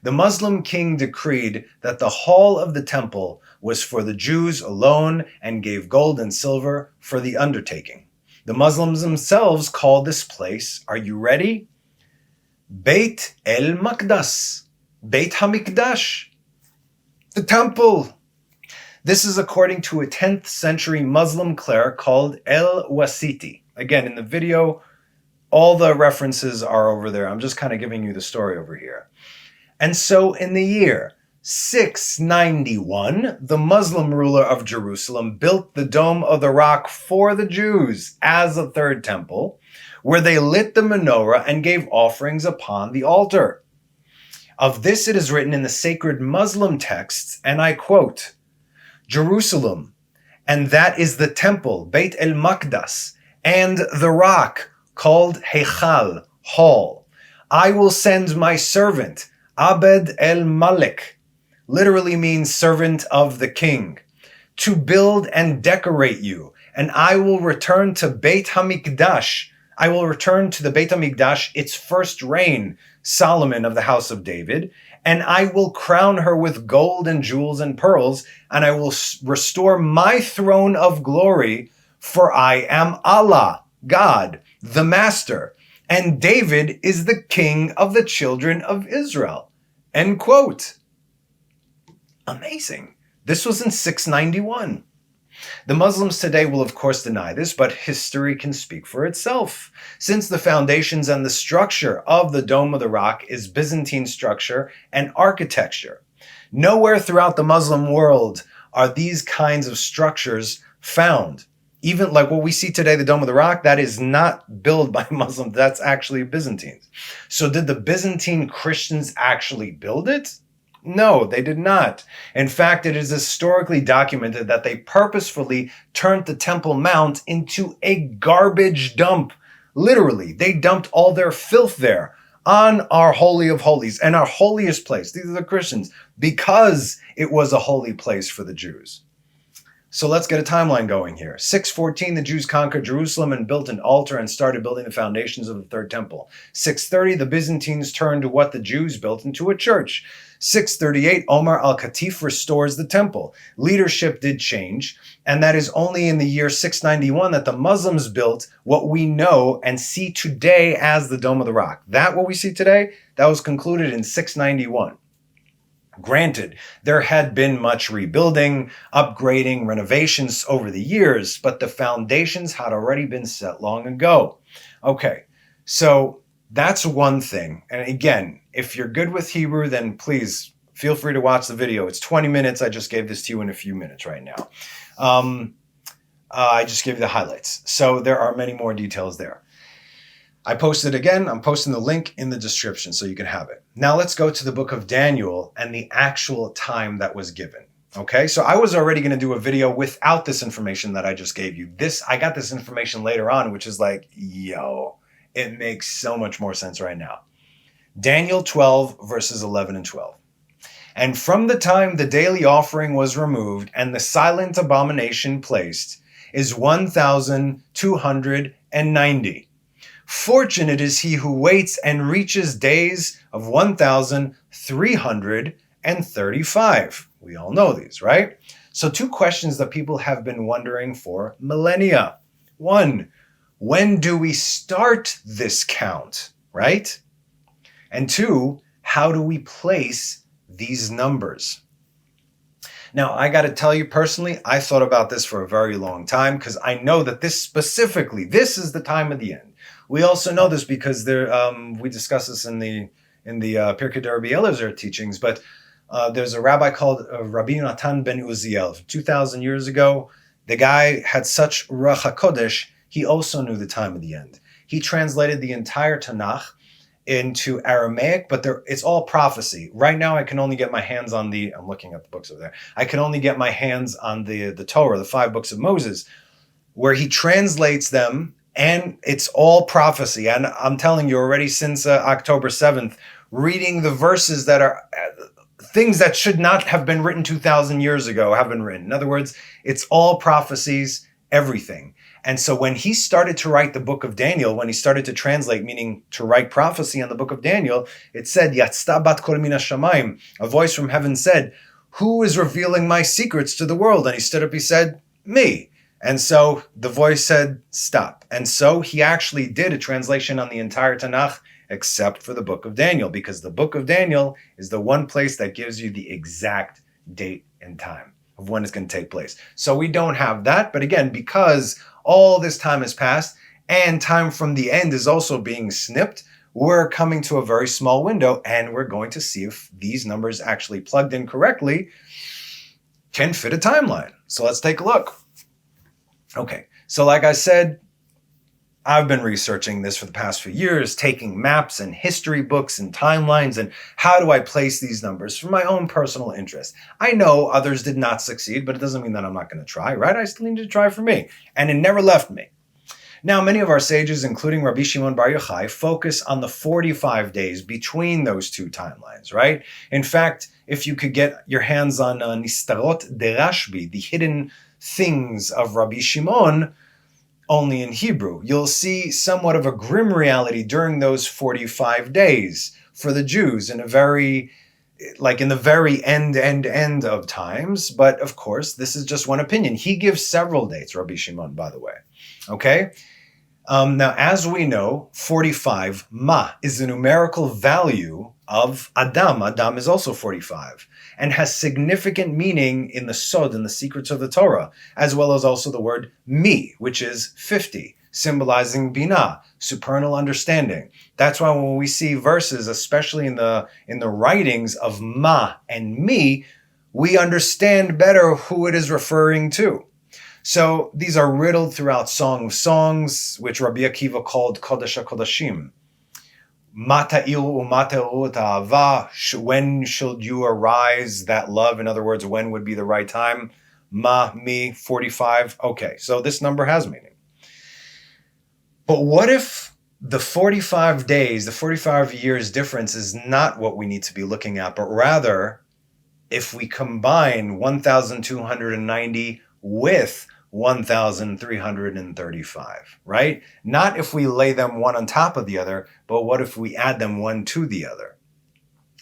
[SPEAKER 1] The Muslim king decreed that the hall of the temple was for the Jews alone and gave gold and silver for the undertaking. The Muslims themselves called this place, are you ready? Beit el-Maqdas, Beit HaMikdash, the temple. This is according to a 10th century Muslim cleric called El-Wasiti. Again, in the video, all the references are over there. I'm just kind of giving you the story over here. And so in the year 691, the Muslim ruler of Jerusalem built the Dome of the Rock for the Jews as a third temple, where they lit the menorah and gave offerings upon the altar. Of this it is written in the sacred Muslim texts, and I quote, Jerusalem, and that is the temple, Beit el-Maqdas, and the rock, called Heichal, hall. I will send my servant, Abed el-Malik, literally means servant of the king, to build and decorate you, and I will return to Beit HaMikdash. I will return to the Beit HaMikdash, its first reign, Solomon of the house of David, and I will crown her with gold and jewels and pearls, and I will restore my throne of glory, for I am Allah, God, the Master, and David is the king of the children of Israel. End quote. Amazing. This was in 691. The Muslims today will of course deny this, but history can speak for itself, since the foundations and the structure of the Dome of the Rock is Byzantine structure and architecture. Nowhere throughout the Muslim world are these kinds of structures found. Even like what we see today, the Dome of the Rock, that is not built by Muslims, that's actually Byzantines. So did the Byzantine Christians actually build it? No, they did not. In fact, it is historically documented that they purposefully turned the Temple Mount into a garbage dump. Literally, they dumped all their filth there on our Holy of Holies and our holiest place. These are the Christians, because it was a holy place for the Jews. So let's get a timeline going here. 614, the Jews conquered Jerusalem and built an altar and started building the foundations of the third temple. 630, the Byzantines turned what the Jews built into a church. 638, Omar al-Khatif restores the temple. Leadership did change, and that is only in the year 691 that the Muslims built what we know and see today as the Dome of the Rock. That, what we see today, that was concluded in 691. Granted, there had been much rebuilding, upgrading, renovations over the years, but the foundations had already been set long ago. Okay, so that's one thing. And again, if you're good with Hebrew, then please feel free to watch the video. It's 20 minutes. I just gave this to you in a few minutes right now. I just gave you the highlights. So there are many more details there. I posted again. I'm posting the link in the description so you can have it. Now let's go to the book of Daniel and the actual time that was given. Okay, so I was already going to do a video without this information that I just gave you. I got this information later on, which is like, yo, it makes so much more sense right now. Daniel 12, verses 11 and 12. And from the time the daily offering was removed and the silent abomination placed is 1,290. Fortunate is he who waits and reaches days of 1,335. We all know these, right? So two questions that people have been wondering for millennia. One, when do we start this count, right? And two, how do we place these numbers? Now, I got to tell you personally, I thought about this for a very long time because I know that this specifically, this is the time of the end. We also know this because we discussed this in the Pirkei Rabbi Eliezer teachings, but there's a rabbi called Rabbi Natan ben Uziel. 2,000 years ago, the guy had such Ruach HaKodesh, he also knew the time of the end. He translated the entire Tanakh into Aramaic, but it's all prophecy. Right now, I can only get my hands on I'm looking at the books over there. I can only get my hands on the Torah, the 5 books of Moses, where he translates them, and it's all prophecy. And I'm telling you already since October 7th, reading the verses that are things that should not have been written 2,000 years ago have been written. In other words, it's all prophecies, everything. And so when he started to write the book of Daniel, when he started to translate, meaning to write prophecy on the book of Daniel, it said, Yatzta bat kol mina shamayim, a voice from heaven said, who is revealing my secrets to the world? And he stood up, he said, me. And so the voice said, stop. And so he actually did a translation on the entire Tanakh, except for the book of Daniel, because the book of Daniel is the one place that gives you the exact date and time of when it's going to take place. So we don't have that. But again, because all this time has passed and time from the end is also being snipped, we're coming to a very small window, and we're going to see if these numbers actually plugged in correctly can fit a timeline. So let's take a look. Okay, so like I said, I've been researching this for the past few years, taking maps and history books and timelines, and how do I place these numbers for my own personal interest. I know others did not succeed, but it doesn't mean that I'm not going to try, right? I still need to try for me, and it never left me. Now, many of our sages, including Rabbi Shimon Bar Yochai, focus on the 45 days between those two timelines, right? In fact, if you could get your hands on Nistarot de Rashbi, the hidden things of Rabbi Shimon, only in Hebrew, you'll see somewhat of a grim reality during those 45 days for the Jews in a very, like in the very end of times. But of course, this is just one opinion. He gives several dates, Rabbi Shimon, by the way. Okay? Now, as we know, 45, ma, is the numerical value of Adam. Adam is also 45 and has significant meaning in the Sod, in the secrets of the Torah, as well as also the word mi, which is 50, symbolizing Binah, supernal understanding. That's why when we see verses, especially in the writings of ma and mi, we understand better who it is referring to. So these are riddled throughout Song of Songs, which Rabbi Akiva called Kodesh HaKodashim. Mata'iru u'mata'u ta'ava, when should you arise, that love? In other words, when would be the right time? Ma, mi, 45. Okay, so this number has meaning. But what if the 45 days, the 45 years difference is not what we need to be looking at, but rather if we combine 1,290 with 1,335, right? Not if we lay them one on top of the other, but what if we add them one to the other?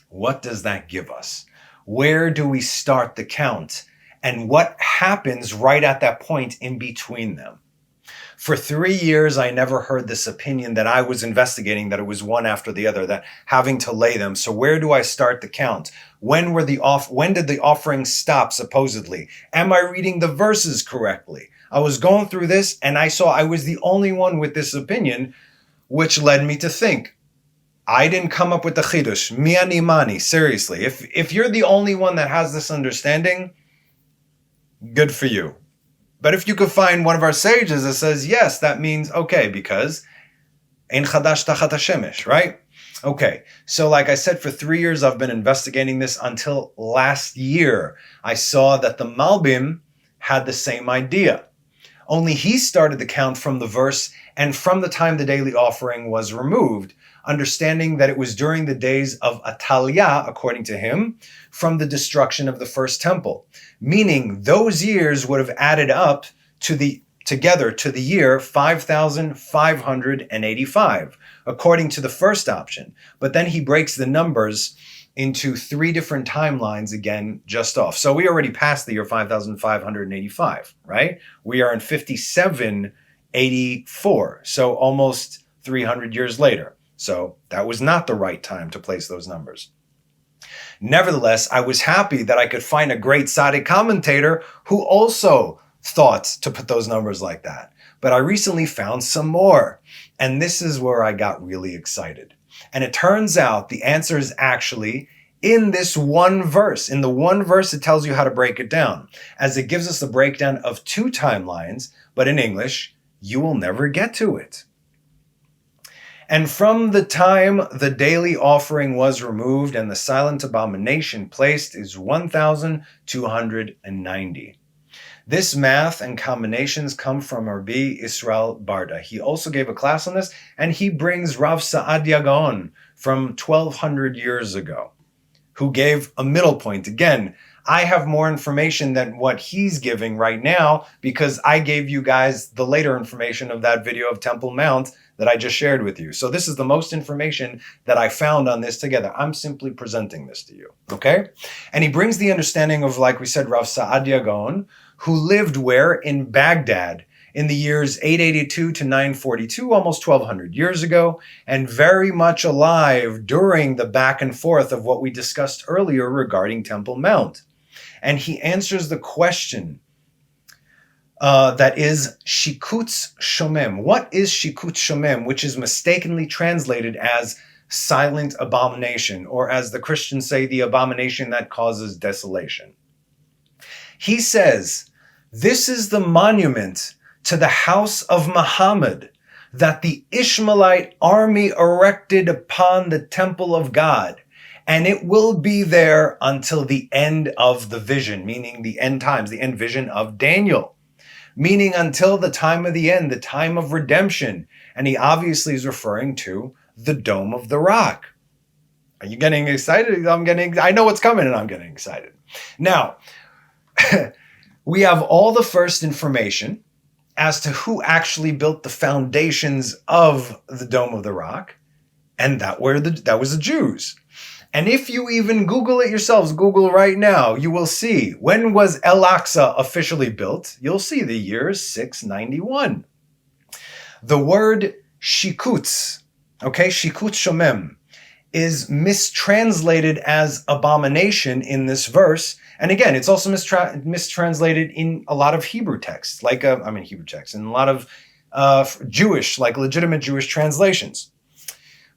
[SPEAKER 1] What does that give us? Where do we start the count? And what happens right at that point in between them? For 3 years, I never heard this opinion that I was investigating, that it was one after the other, that having to lay them. So where do I start the count? When did the offering stop, supposedly? Am I reading the verses correctly? I was going through this and I saw I was the only one with this opinion, which led me to think, I didn't come up with the chidush. Mi ani mani, seriously. If you're the only one that has this understanding, good for you. But if you could find one of our sages that says, yes, that means okay, because ein chadash tachat hashemesh, right? Okay, so like I said, for 3 years, I've been investigating this until last year. I saw that the Malbim had the same idea. Only he started the count from the verse and from the time the daily offering was removed, understanding that it was during the days of Atalia, according to him, from the destruction of the first temple. Meaning those years would have added up together to the year 5,585, according to the first option. But then he breaks the numbers into 3 different timelines again, just off. So we already passed the year 5,585, right? We are in 5784, so almost 300 years later. So that was not the right time to place those numbers. Nevertheless, I was happy that I could find a great tzaddik commentator who also thought to put those numbers like that. But I recently found some more, and this is where I got really excited. And it turns out the answer is actually in this one verse. In the one verse, it tells you how to break it down, as it gives us a breakdown of 2 timelines, but in English, you will never get to it. And from the time the daily offering was removed and the silent abomination placed is 1,290. This math and combinations come from Rabbi Israel Barda. He also gave a class on this, and he brings Rav Saadia Gaon from 1,200 years ago, who gave a middle point. Again, I have more information than what he's giving right now because I gave you guys the later information of that video of Temple Mount that I just shared with you. So this is the most information that I found on this together. I'm simply presenting this to you, okay? And he brings the understanding of, like we said, Rav Saadia Gaon, who lived where? In Baghdad in the years 882 to 942, almost 1200 years ago, and very much alive during the back and forth of what we discussed earlier regarding Temple Mount. And he answers the question that is Shikutz Shomem. What is Shikutz Shomem, which is mistakenly translated as silent abomination, or as the Christians say, the abomination that causes desolation? He says, this is the monument to the house of Muhammad that the Ishmaelite army erected upon the temple of God, and it will be there until the end of the vision, meaning the end times, the end vision of Daniel, meaning until the time of the end, the time of redemption. And he obviously is referring to the Dome of the Rock. Are you getting excited? I know what's coming and I'm getting excited. Now, we have all the first information as to who actually built the foundations of the Dome of the Rock, and that was the Jews. And if you even Google it yourselves, Google right now, you will see when was al-aqsa officially built. You'll see the year 691. The word shikutz, okay, shikutz shomem, is mistranslated as abomination in this verse. And again, it's also mistranslated in a lot of Hebrew texts, Hebrew texts, and a lot of Jewish, like legitimate Jewish translations.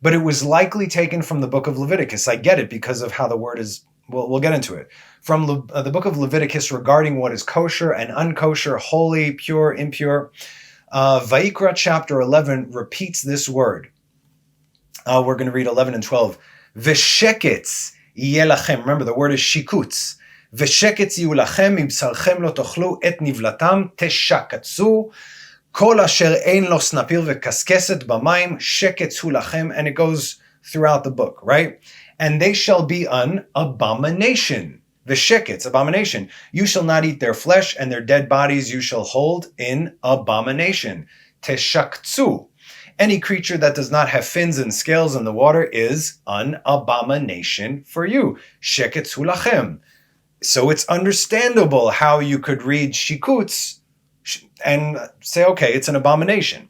[SPEAKER 1] But it was likely taken from the book of Leviticus. I get it because of how the word is, we'll get into it. From the book of Leviticus regarding what is kosher and unkosher, holy, pure, impure. Vayikra chapter 11 repeats this word. We're going to read 11 and 12. V'sheketz yelachem. Remember, the word is shikutz. V'sheketz yulachem ibsarchem lo tochlu et nivlatam teshakatzu. Kol asher ein lo snapir v'kaskeset b'mayim sheketz hu lachem. And it goes throughout the book, right? And they shall be an abomination. V'sheketz, abomination. You shall not eat their flesh, and their dead bodies you shall hold in abomination. Teshaktzu. Any creature that does not have fins and scales in the water is an abomination for you. Sheketz hu lachem. So it's understandable how you could read shikutz and say, okay, it's an abomination.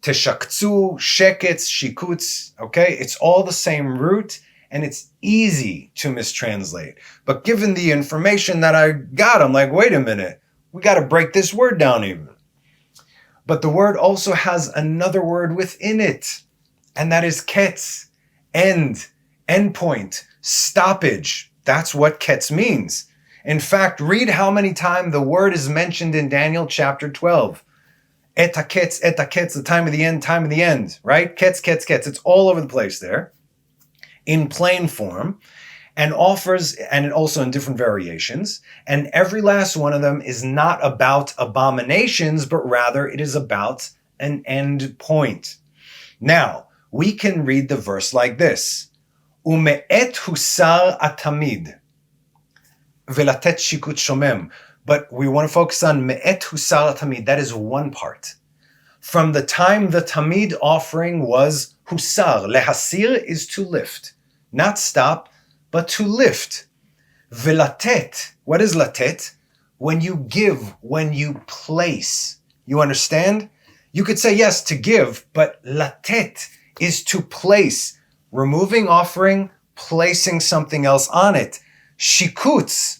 [SPEAKER 1] Teshaktzu, sheketz, shikutz, okay? It's all the same root, and it's easy to mistranslate. But given the information that I got, I'm like, wait a minute, we got to break this word down even. But the word also has another word within it, and that is ketz, end, endpoint, stoppage. That's what ketz means. In fact, read how many times the word is mentioned in Daniel chapter 12. Et haketz, the time of the end, right? Ketz, ketz, ketz. It's all over the place there in plain form, and also in different variations. And every last one of them is not about abominations, but rather it is about an end point. Now, we can read the verse like this. Ume'et husar atamid velatet shikut shomem. But we want to focus on me'et husar atamid. That is one part. From the time the tamid offering was husar. Lehasir is to lift. Not stop, but to lift. Velatet. What is latet? When you give, when you place. You understand? You could say yes to give, but latet is to place. Removing offering, placing something else on it. Shikutz.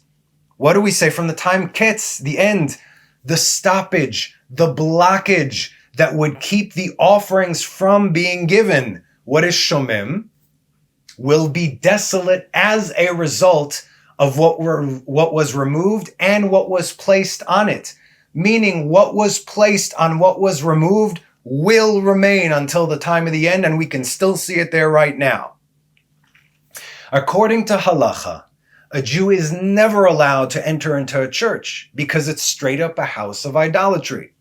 [SPEAKER 1] What do we say from the time ketz, the end, the stoppage, the blockage that would keep the offerings from being given? What is shomem? Will be desolate as a result of what was removed and what was placed on it. Meaning what was placed on what was removed will remain until the time of the end, and we can still see it there right now. According to halacha, a Jew is never allowed to enter into a church because it's straight up a house of idolatry.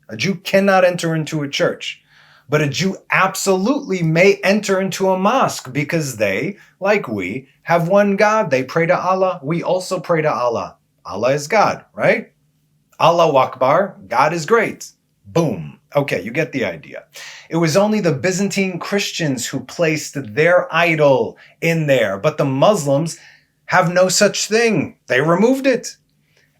[SPEAKER 1] A Jew cannot enter into a church. But a Jew absolutely may enter into a mosque because they, like we, have one God. They pray to Allah. We also pray to Allah. Allah is God, right? Allahu Akbar, God is great. Boom. Okay, you get the idea. It was only the Byzantine Christians who placed their idol in there, but the Muslims have no such thing. They removed it.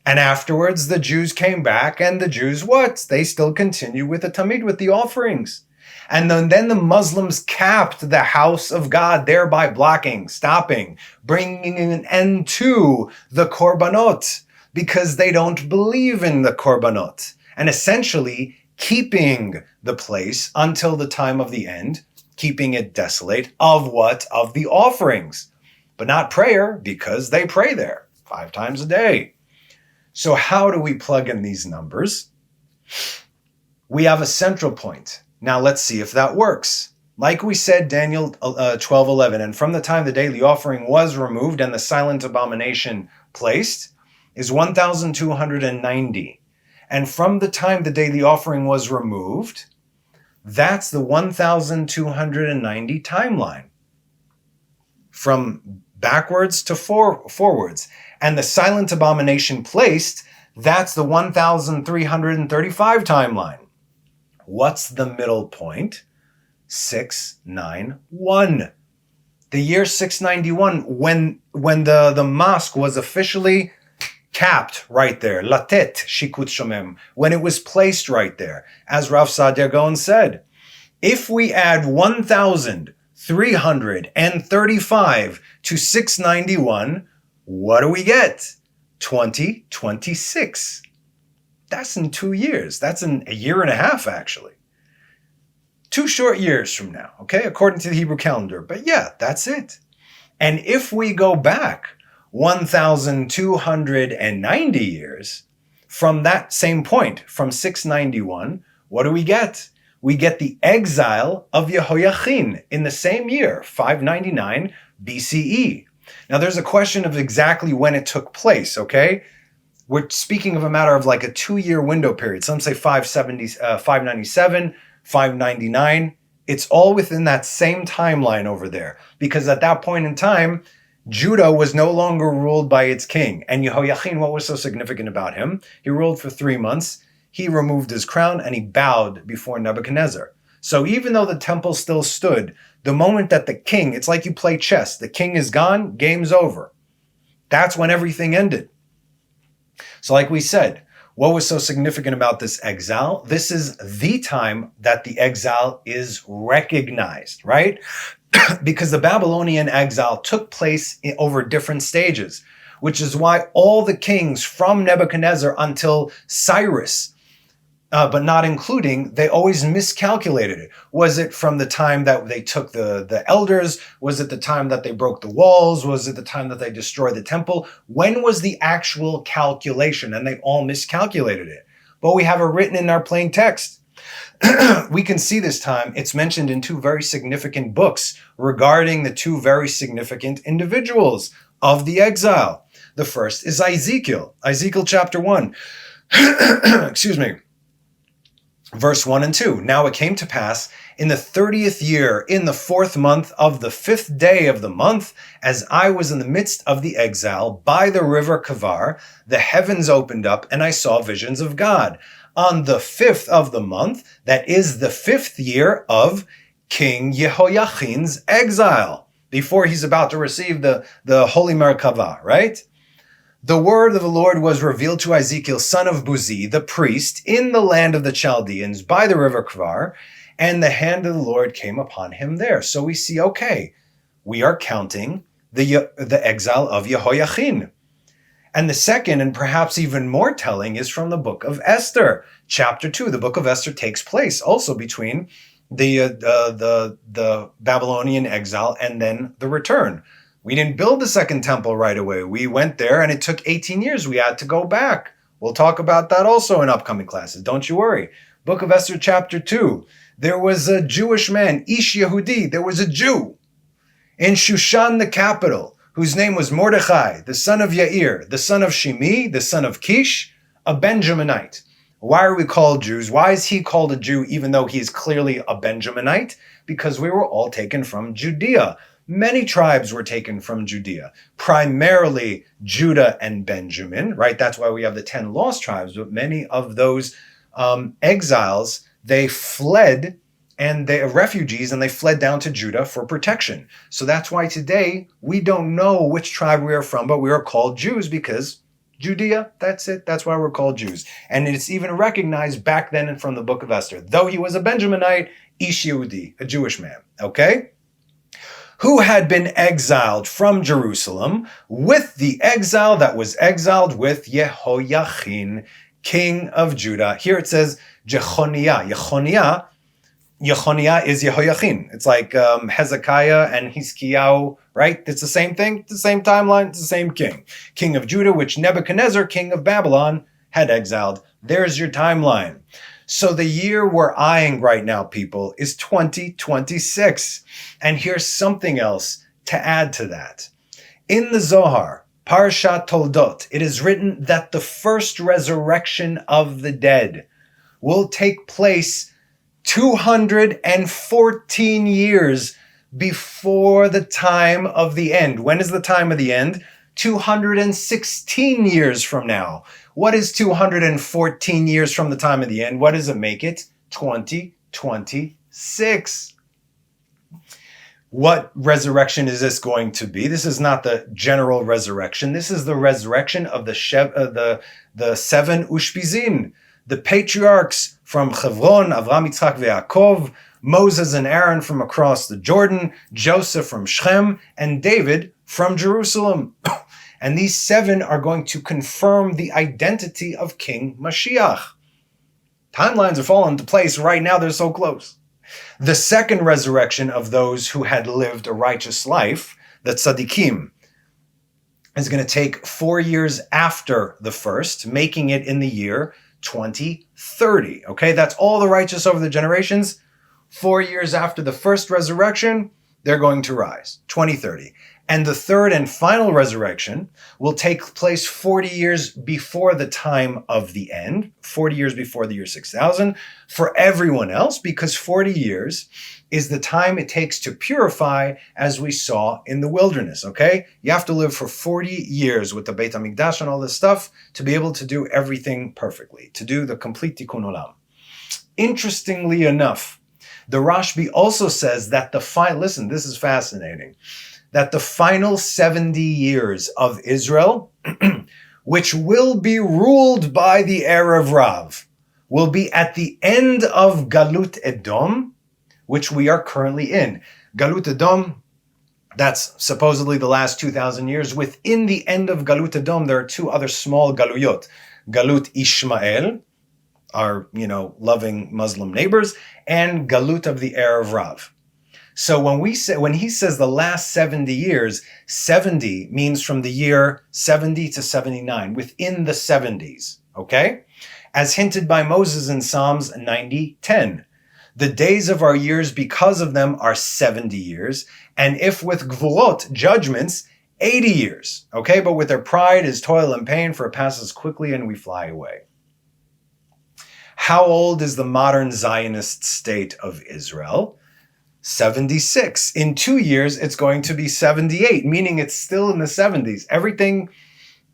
[SPEAKER 1] And afterwards, the Jews came back, and the Jews, what? They still continue with the Tamid, with the offerings. And then the Muslims capped the house of God, thereby blocking, stopping, bringing an end to the korbanot, because they don't believe in the korbanot, and essentially keeping the place until the time of the end, keeping it desolate of what? Of the offerings, but not prayer, because they pray there 5 times a day. So how do we plug in these numbers? We have a central point. Now let's see if that works. Like we said, Daniel 12:11, and from the time the daily offering was removed and the silent abomination placed is 1,290. And from the time the daily offering was removed, that's the 1,290 timeline. From backwards to forwards. And the silent abomination placed, that's the 1,335 timeline. What's the middle point? 691. The year 691, when the mosque was officially capped right there, latet shikut shomem, when it was placed right there, as Rav Saadia Gaon said, if we add 1,335 to 691, what do we get? 2026. That's in 2 years. That's in a year and a half, actually. 2 short years from now, okay, according to the Hebrew calendar. But yeah, that's it. And if we go back 1,290 years from that same point, from 691, what do we get? We get the exile of Yehoiachin in the same year, 599 BCE. Now, there's a question of exactly when it took place, okay? We're speaking of a matter of like a 2-year window period. Some say 597, 599. It's all within that same timeline over there. Because at that point in time, Judah was no longer ruled by its king. And Yehoiachin, what was so significant about him? He ruled for 3 months. He removed his crown and he bowed before Nebuchadnezzar. So even though the temple still stood, the moment that the king, it's like you play chess, the king is gone, game's over. That's when everything ended. So like we said, what was so significant about this exile? This is the time that the exile is recognized, right? Because the Babylonian exile took place over different stages, which is why all the kings from Nebuchadnezzar until Cyrus, but not including, they always miscalculated it. Was it from the time that they took the elders? Was it the time that they broke the walls? Was it the time that they destroyed the temple? When was the actual calculation? And they all miscalculated it. But we have it written in our plain text. We can see this time it's mentioned in 2 very significant books regarding the 2 very significant individuals of the exile. The first is Ezekiel chapter 1. Excuse me. Verse 1 and 2. Now it came to pass in the 30th year, in the 4th month of the 5th day of the month, as I was in the midst of the exile by the river Kavar, the heavens opened up and I saw visions of God. On the 5th of the month, that is the 5th year of King Yehoiachin's exile, before he's about to receive the Holy Merkavah, right? The word of the Lord was revealed to Ezekiel, son of Buzi, the priest, in the land of the Chaldeans by the river Kvar, and the hand of the Lord came upon him there. So we see, okay, we are counting the exile of Yehoiachin. And the second, and perhaps even more telling, is from the book of Esther, chapter 2. The book of Esther takes place also between the Babylonian exile and then the return. We didn't build the second temple right away. We went there and it took 18 years. We had to go back. We'll talk about that also in upcoming classes. Don't you worry. Book of Esther chapter 2. There was a Jewish man, Ish Yehudi. There was a Jew in Shushan, the capital, whose name was Mordechai, the son of Yair, the son of Shimi, the son of Kish, a Benjaminite. Why are we called Jews? Why is he called a Jew even though he's clearly a Benjaminite? Because we were all taken from Judea. Many tribes were taken from Judea, primarily Judah and Benjamin, right? That's why we have the 10 lost tribes, but many of those exiles, they fled and they are refugees and they fled down to Judah for protection. So that's why today we don't know which tribe we are from, but we are called Jews because Judea, that's it. That's why we're called Jews. And it's even recognized back then and from the book of Esther. Though he was a Benjaminite, Ish Yehudi, a Jewish man, okay? Who had been exiled from Jerusalem with the exile that was exiled with Yehoiachin, king of Judah. Here it says Jechoniah. Jechoniah is Yehoiachin. It's like Hezekiah and Hiskiyahu, right? It's the same thing, it's the same timeline, it's the same king. King of Judah, which Nebuchadnezzar, king of Babylon, had exiled. There's your timeline. So the year we're eyeing right now, people, is 2026. And here's something else to add to that. In the Zohar, Parshat Toldot, it is written that the first resurrection of the dead will take place 214 years before the time of the end. When is the time of the end? 216 years from now. What is 214 years from the time of the end? What does it make it? 2026. What resurrection is this going to be? This is not the general resurrection. This is the resurrection of the seven Ushpizin, the patriarchs from Hebron, Avraham, Yitzchak, Yaakov, Moses and Aaron from across the Jordan, Joseph from Shechem, and David from Jerusalem. And these seven are going to confirm the identity of King Mashiach. Timelines are falling into place right now. They're so close. The second resurrection of those who had lived a righteous life, the tzaddikim, is going to take 4 years after the first, making it in the year 2030. Okay, that's all the righteous over the generations. 4 years after the first resurrection, they're going to rise, 2030. And the third and final resurrection will take place 40 years before the time of the end, 40 years before the year 6000 for everyone else, because 40 years is the time it takes to purify, as we saw in the wilderness, okay? You have to live for 40 years with the Beit HaMikdash and all this stuff to be able to do everything perfectly, to do the complete Tikkun Olam. Interestingly enough, the Rashbi also says that listen, this is fascinating, that the final 70 years of Israel, which will be ruled by the Arav Rav, will be at the end of Galut Edom, which we are currently in. Galut Edom, that's supposedly the last 2,000 years. Within the end of Galut Edom, there are two other small Galuyot. Galut Ishmael, our, loving Muslim neighbors, and Galut of the Arav Rav. So when he says the last 70 years, 70 means from the year 70 to 79, within the 70s, okay? As hinted by Moses in Psalms 90:10. The days of our years because of them are 70 years, and if with gvurot, judgments, 80 years, okay? But with their pride is toil and pain, for it passes quickly and we fly away. How old is the modern Zionist state of Israel? 76. In 2 years, it's going to be 78, meaning it's still in the 70s.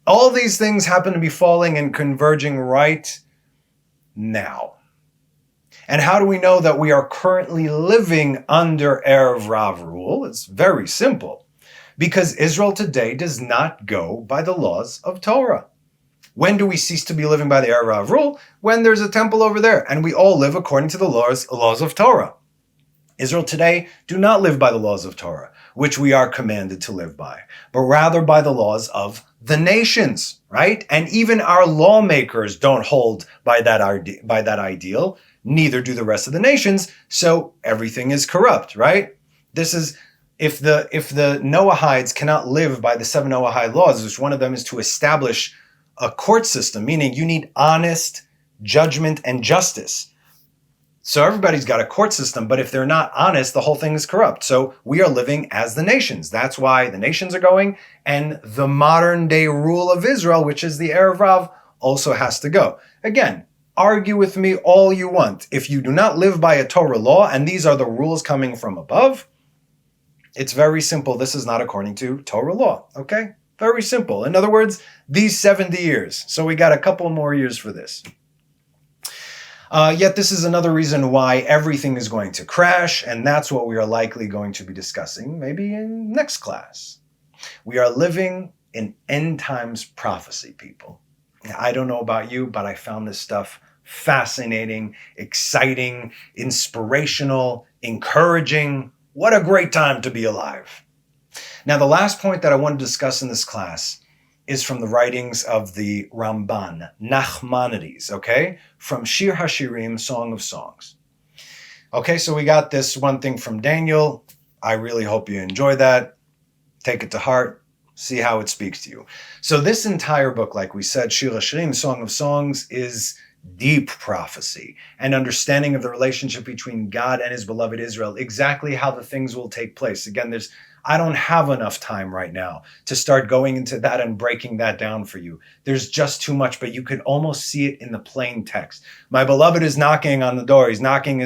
[SPEAKER 1] All these things happen to be falling and converging right now. And how do we know that we are currently living under Arav Rav rule? It's very simple. Because Israel today does not go by the laws of Torah. When do we cease to be living by the Arav Rav rule? When there's a temple over there, and we all live according to the laws of Torah. Israel today do not live by the laws of Torah, which we are commanded to live by, but rather by the laws of the nations, right? And even our lawmakers don't hold by that ideal, neither do the rest of the nations, so everything is corrupt, right? This is, if the Noahides cannot live by the 7 Noahide laws, which one of them is to establish a court system, meaning you need honest judgment and justice. So everybody's got a court system, but if they're not honest, the whole thing is corrupt. So we are living as the nations. That's why the nations are going, and the modern day rule of Israel, which is the Arav Rav, also has to go. Again, Argue with me all you want. If you do not live by a Torah law, and these are the rules coming from above, it's very simple. This is not according to Torah law, okay? Very simple. In other words, these 70 years. So we got a couple more years for this. Yet this is another reason why everything is going to crash, and that's what we are likely going to be discussing maybe in next class. We are living in end times prophecy, people. I don't know about you, but I found this stuff fascinating, exciting, inspirational, encouraging. What a great time to be alive. Now, the last point that I want to discuss in this class is from the writings of the Ramban, Nachmanides, okay? From Shir HaShirim, Song of Songs. Okay, so we got this one thing from Daniel. I really hope you enjoy that. Take it to heart. See how it speaks to you. So this entire book, like we said, Shir HaShirim, Song of Songs, is deep prophecy and understanding of the relationship between God and his beloved Israel, exactly how the things will take place. Again, I don't have enough time right now to start going into that and breaking that down for you. There's just too much, but you can almost see it in the plain text. My beloved is knocking on the door. He's knocking.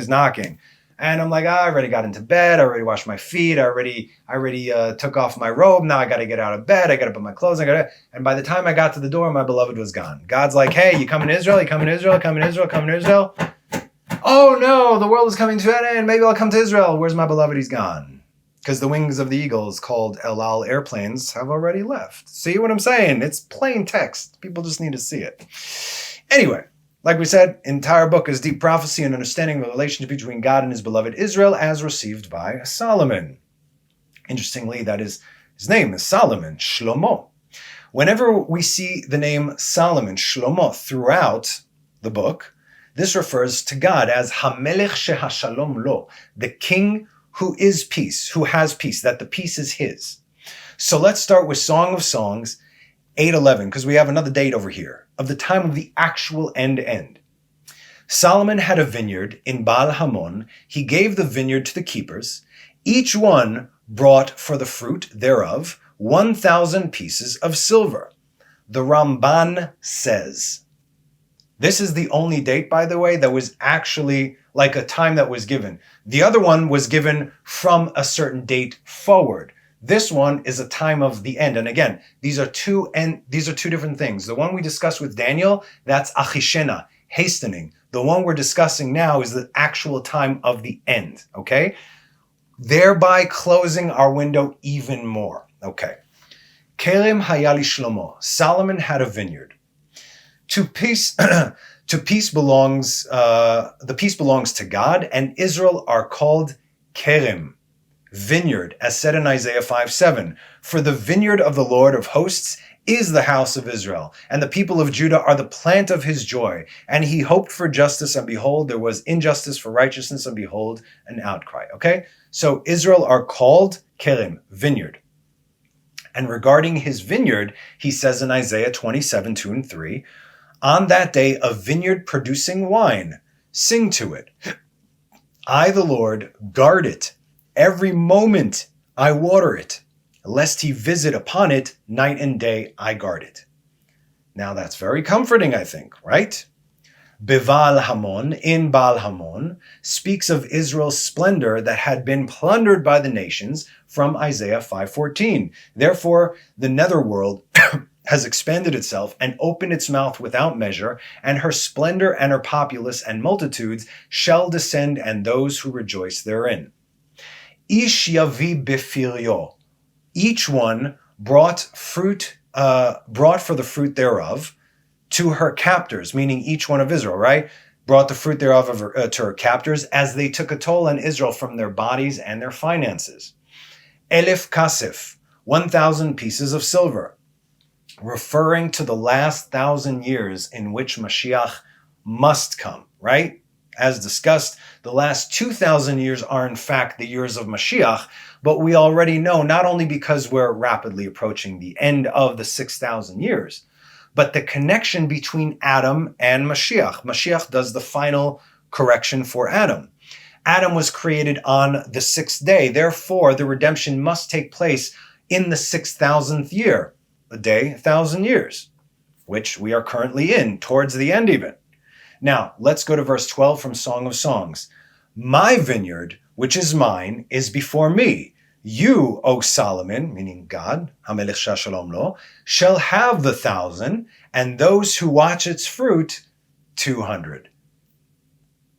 [SPEAKER 1] And I'm like, I already got into bed. I already washed my feet. I already took off my robe. Now I got to get out of bed. I got to put my clothes on. And by the time I got to the door, my beloved was gone. God's like, hey, you coming to Israel? You coming to Israel? Coming to Israel? Coming to Israel? Oh no, the world is coming to an end. Maybe I'll come to Israel. Where's my beloved? He's gone. Because the wings of the eagles called El Al airplanes have already left. See what I'm saying? It's plain text. People just need to see it. Anyway. Like we said, entire book is deep prophecy and understanding the relationship between God and his beloved Israel as received by Solomon. Interestingly, that is his name is Solomon, Shlomo. Whenever we see the name Solomon, Shlomo, throughout the book, this refers to God as Hamelech Shehashalom Lo, the king who is peace, who has peace, that the peace is his. So let's start with Song of Songs, 8:11, because we have another date over here, of the time of the actual end. Solomon had a vineyard in Baal Hamon. He gave the vineyard to the keepers. Each one brought for the fruit thereof 1,000 pieces of silver. The Ramban says. This is the only date, by the way, that was actually like a time that was given. The other one was given from a certain date forward. This one is a time of the end. And again, these are two different things. The one we discussed with Daniel, that's achishena, hastening. The one we're discussing now is the actual time of the end, okay? Thereby closing our window even more, okay? Kerem hayali Shlomo, Solomon had a vineyard. The peace belongs to God, and Israel are called Kerem, vineyard, as said in Isaiah 5:7. For the vineyard of the Lord of hosts is the house of Israel, and the people of Judah are the plant of his joy. And he hoped for justice, and behold, there was injustice, for righteousness, and behold, an outcry. Okay? So Israel are called Kerem, vineyard. And regarding his vineyard, he says in Isaiah 27:2-3, on that day, a vineyard producing wine, sing to it. I, the Lord, guard it. Every moment I water it, lest he visit upon it, night and day I guard it. Now that's very comforting, I think, right? Beval Hamon, in Baal Hamon, speaks of Israel's splendor that had been plundered by the nations from Isaiah 5:14. Therefore, the netherworld has expanded itself and opened its mouth without measure, and her splendor and her populace and multitudes shall descend, and those who rejoice therein. Ish yavi befiryo. Each one brought for the fruit thereof to her captors, meaning each one of Israel, right? Brought the fruit thereof to her captors as they took a toll on Israel from their bodies and their finances. Elif kasif, 1,000 pieces of silver, referring to the last 1,000 years in which Mashiach must come, right? As discussed, the last 2,000 years are in fact the years of Mashiach, but we already know, not only because we're rapidly approaching the end of the 6,000 years, but the connection between Adam and Mashiach. Mashiach does the final correction for Adam. Adam was created on the 6th day. Therefore, the redemption must take place in the 6,000th year. A day, 1,000 years, which we are currently in, towards the end even. Now, let's go to verse 12 from Song of Songs. My vineyard, which is mine, is before me. You, O Solomon, meaning God, HaMelech Shalom Lo, shall have 1,000, and those who watch its fruit, 200.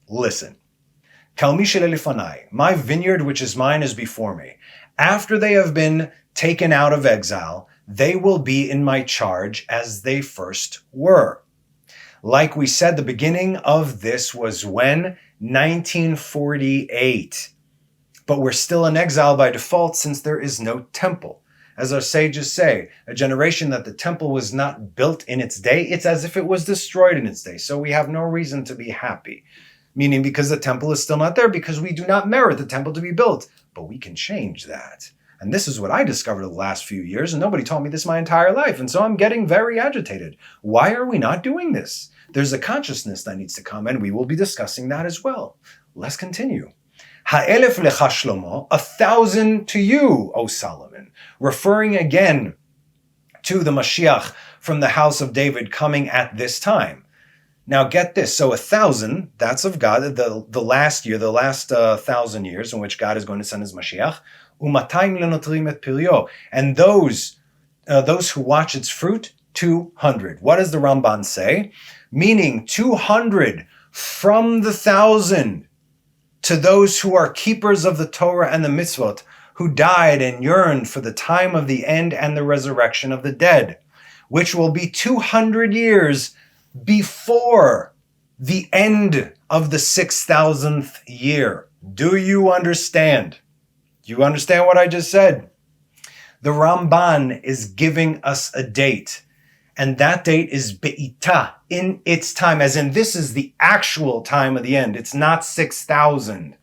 [SPEAKER 1] Listen. Kalmi Shelefanai, my vineyard which is mine is before me. After they have been taken out of exile, they will be in my charge as they first were. Like we said, the beginning of this was when? 1948. But we're still in exile by default since there is no temple. As our sages say, a generation that the temple was not built in its day, it's as if it was destroyed in its day. So we have no reason to be happy. Meaning because the temple is still not there, because we do not merit the temple to be built. But we can change that. And this is what I discovered the last few years, and nobody taught me this my entire life. And so I'm getting very agitated. Why are we not doing this? There's a consciousness that needs to come, and we will be discussing that as well. Let's continue. Ha'elef lecha Shlomo, 1,000 to you, O Solomon, referring again to the Mashiach from the house of David coming at this time. Now get this, so 1,000, that's of God, the last year, the last 1,000 years in which God is going to send his Mashiach, u'matayim lenotrim et piryo, and those who watch its fruit, 200. What does the Ramban say? Meaning 200 from the 1,000 to those who are keepers of the Torah and the mitzvot, who died and yearned for the time of the end and the resurrection of the dead, which will be 200 years before the end of the 6,000th year. Do you understand? Do you understand what I just said? The Ramban is giving us a date, and that date is Be'ita, in its time, as in this is the actual time of the end. It's not 6,000.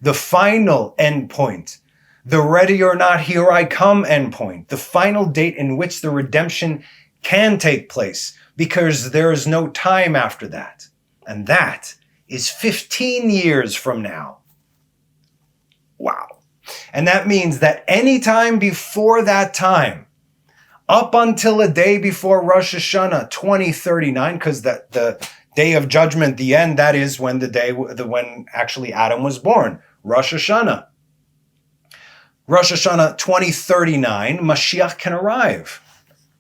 [SPEAKER 1] The final end point, the ready or not here I come end point, the final date in which the redemption can take place, because there is no time after that. And that is 15 years from now. Wow. And that means that any time before that time, up until a day before Rosh Hashanah 2039, because the day of judgment, the end, that is when when actually Adam was born, Rosh Hashanah. Rosh Hashanah 2039, Mashiach can arrive.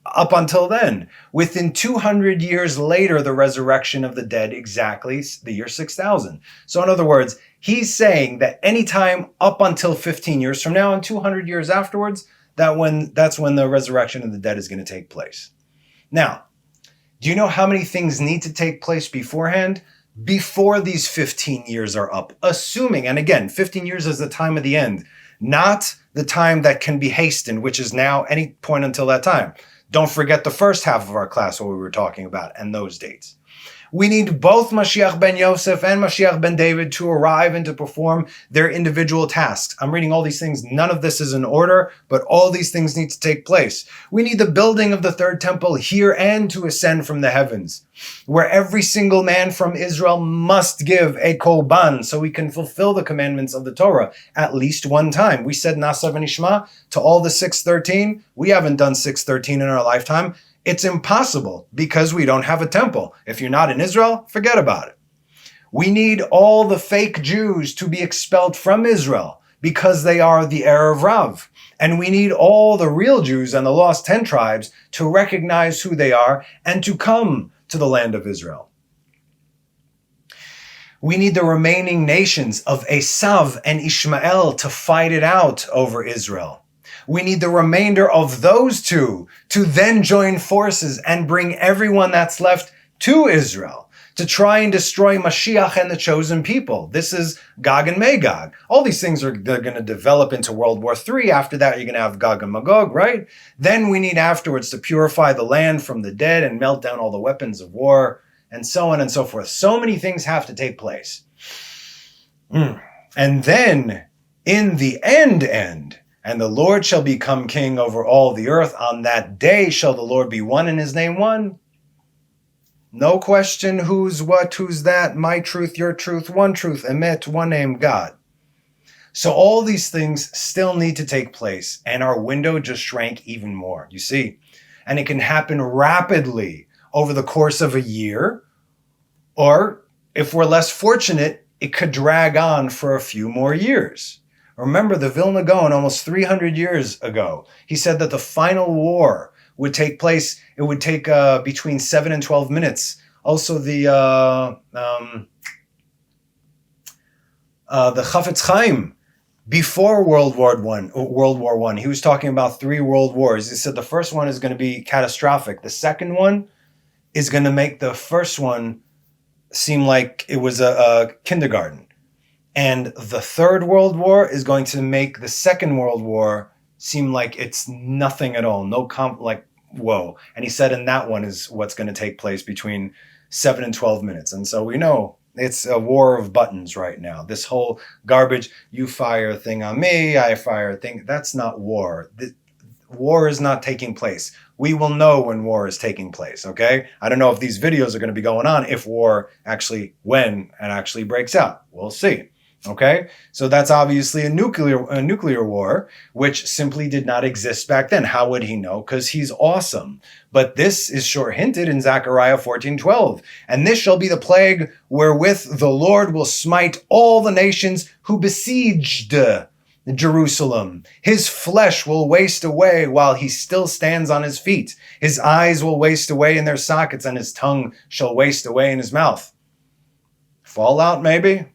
[SPEAKER 1] Up until then, within 200 years later, the resurrection of the dead, exactly the year 6,000. So in other words, he's saying that anytime up until 15 years from now and 200 years afterwards, that's when the resurrection of the dead is going to take place. Now, do you know how many things need to take place beforehand? Before these 15 years are up, assuming, and again, 15 years is the time of the end, not the time that can be hastened, which is now any point until that time. Don't forget the first half of our class, what we were talking about, and those dates. We need both Mashiach ben Yosef and Mashiach ben David to arrive and to perform their individual tasks. I'm reading all these things. None of this is in order, but all these things need to take place. We need the building of the third temple here and to ascend from the heavens, where every single man from Israel must give a korban so we can fulfill the commandments of the Torah at least one time. We said Nasa v'nishma to all the 613. We haven't done 613 in our lifetime. It's impossible because we don't have a temple. If you're not in Israel, forget about it. We need all the fake Jews to be expelled from Israel because they are the Arav. And we need all the real Jews and the lost 10 tribes to recognize who they are and to come to the land of Israel. We need the remaining nations of Esav and Ishmael to fight it out over Israel. We need the remainder of those two to then join forces and bring everyone that's left to Israel to try and destroy Mashiach and the chosen people. This is Gog and Magog. All these things they're going to develop into World War III. After that, you're going to have Gog and Magog, right? Then we need afterwards to purify the land from the dead and melt down all the weapons of war and so on and so forth. So many things have to take place. And then in the end, and the Lord shall become king over all the earth. On that day shall the Lord be one and his name one. No question who's what, who's that, my truth, your truth, one truth, emet, one name, God. So all these things still need to take place, and our window just shrank even more, you see. And it can happen rapidly over the course of a year, Or if we're less fortunate, it could drag on for a few more years. Remember the Vilna Gaon almost 300 years ago. He said that the final war would take place. It would take between 7 and 12 minutes. Also, the Chafetz Chaim, before World War One, he was talking about 3 world wars. He said the first one is going to be catastrophic. The second one is going to make the first one seem like it was a kindergarten. And the third world war is going to make the second world war seem like it's nothing at all. Whoa. And he said, and that one is what's going to take place between 7 and 12 minutes. And so we know it's a war of buttons right now. This whole garbage, you fire a thing on me, I fire a thing. That's not war. War is not taking place. We will know when war is taking place, okay? I don't know if these videos are going to be going on when it actually breaks out. We'll see. Okay, so that's obviously a nuclear war, which simply did not exist back then. How would he know? Because he's awesome. But this is short hinted in Zechariah 14:12. And this shall be the plague wherewith the Lord will smite all the nations who besieged Jerusalem. His flesh will waste away while he still stands on his feet. His eyes will waste away in their sockets, and his tongue shall waste away in his mouth. Fallout, maybe?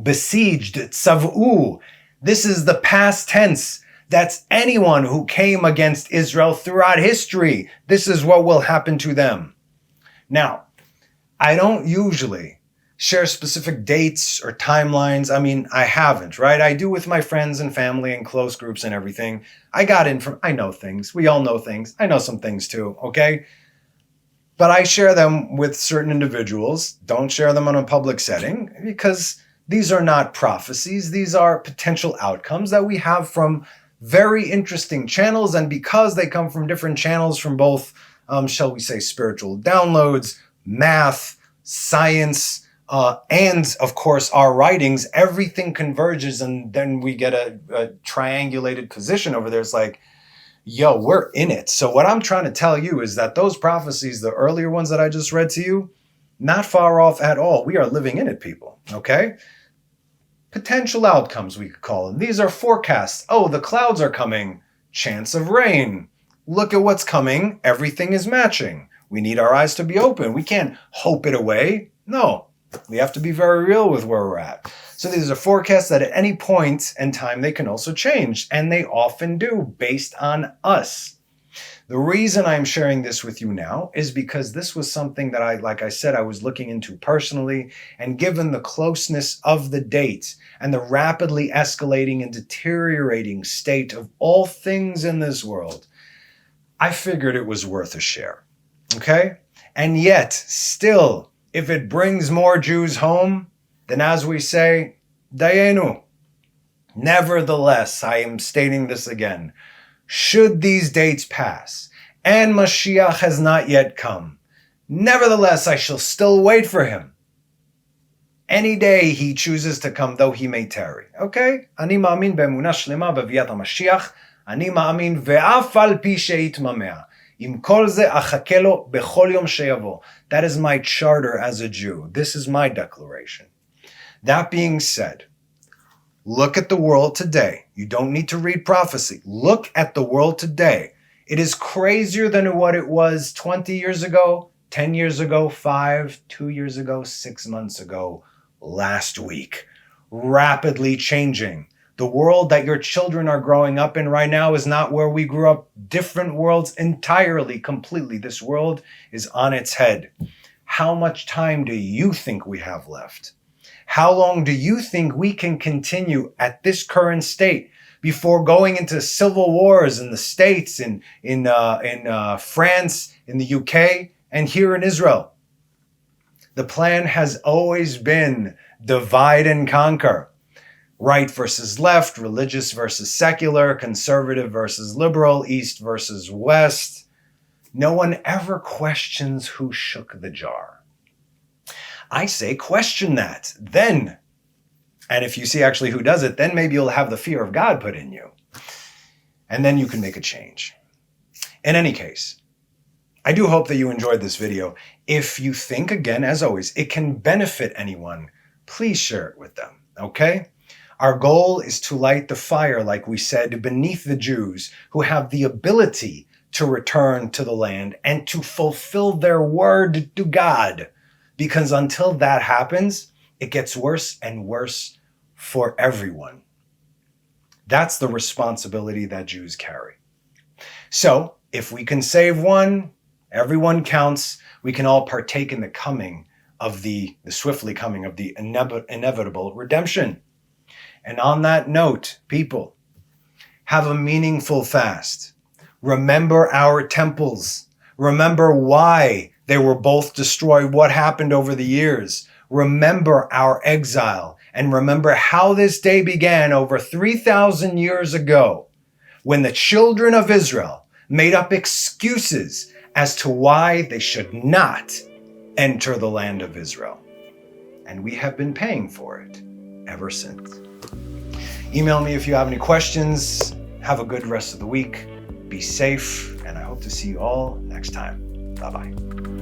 [SPEAKER 1] Besieged, tzav'u. This is the past tense. That's anyone who came against Israel throughout history. This is what will happen to them. Now, I don't usually share specific dates or timelines. I mean, I haven't, right? I do with my friends and family and close groups and everything. I know things. We all know things. I know some things too, okay? But I share them with certain individuals. Don't share them in a public setting because these are not prophecies. These are potential outcomes that we have from very interesting channels. And because they come from different channels from both, shall we say, spiritual downloads, math, science, and of course our writings, everything converges, and then we get a triangulated position over there. It's like, yo, we're in it. So what I'm trying to tell you is that those prophecies, the earlier ones that I just read to you, not far off at all. We are living in it, people, okay? Potential outcomes, we could call them. These are forecasts. Oh, the clouds are coming. Chance of rain. Look at what's coming. Everything is matching. We need our eyes to be open. We can't hope it away. No, we have to be very real with where we're at. So these are forecasts that at any point in time, they can also change. And they often do based on us. The reason I'm sharing this with you now is because this was something that I was looking into personally, and given the closeness of the date and the rapidly escalating and deteriorating state of all things in this world, I figured it was worth a share. Okay? And yet, still, if it brings more Jews home, then as we say, Dayenu. Nevertheless, I am stating this again. Should these dates pass, and Mashiach has not yet come, nevertheless, I shall still wait for him. Any day he chooses to come, though he may tarry. Okay? Ani ma'amin be'emunah shlema b'viat HaMashiach, ani ma'amin ve'af al pi she'itmamea. Im kol ze achake lo bechol yom sheyavo. That is my charter as a Jew. This is my declaration. That being said, look at the world today. You don't need to read prophecy. Look at the world today. It is crazier than what it was 20 years ago, 10 years ago, 2 years ago, 6 months ago, last week. Rapidly changing. The world that your children are growing up in right now is not where we grew up. Different worlds entirely, completely. This world is on its head. How much time do you think we have left? How long do you think we can continue at this current state before going into civil wars in the States, in France, in the UK, and here in Israel? The plan has always been divide and conquer. Right versus left, religious versus secular, conservative versus liberal, east versus west. No one ever questions who shook the jar. I say question that. Then, and if you see actually who does it, then maybe you'll have the fear of God put in you. And then you can make a change. In any case, I do hope that you enjoyed this video. If you think, again, as always, it can benefit anyone, please share it with them, okay? Our goal is to light the fire, like we said, beneath the Jews who have the ability to return to the land and to fulfill their word to God. Because until that happens, it gets worse and worse for everyone. That's the responsibility that Jews carry. So, if we can save one, everyone counts. We can all partake in the coming of the swiftly coming of the inevitable redemption. And on that note, people, have a meaningful fast. Remember our temples. Remember why they were both destroyed, what happened over the years. Remember our exile, and remember how this day began over 3,000 years ago, when the children of Israel made up excuses as to why they should not enter the land of Israel. And we have been paying for it ever since. Email me if you have any questions. Have a good rest of the week. Be safe, and I hope to see you all next time. Bye-bye.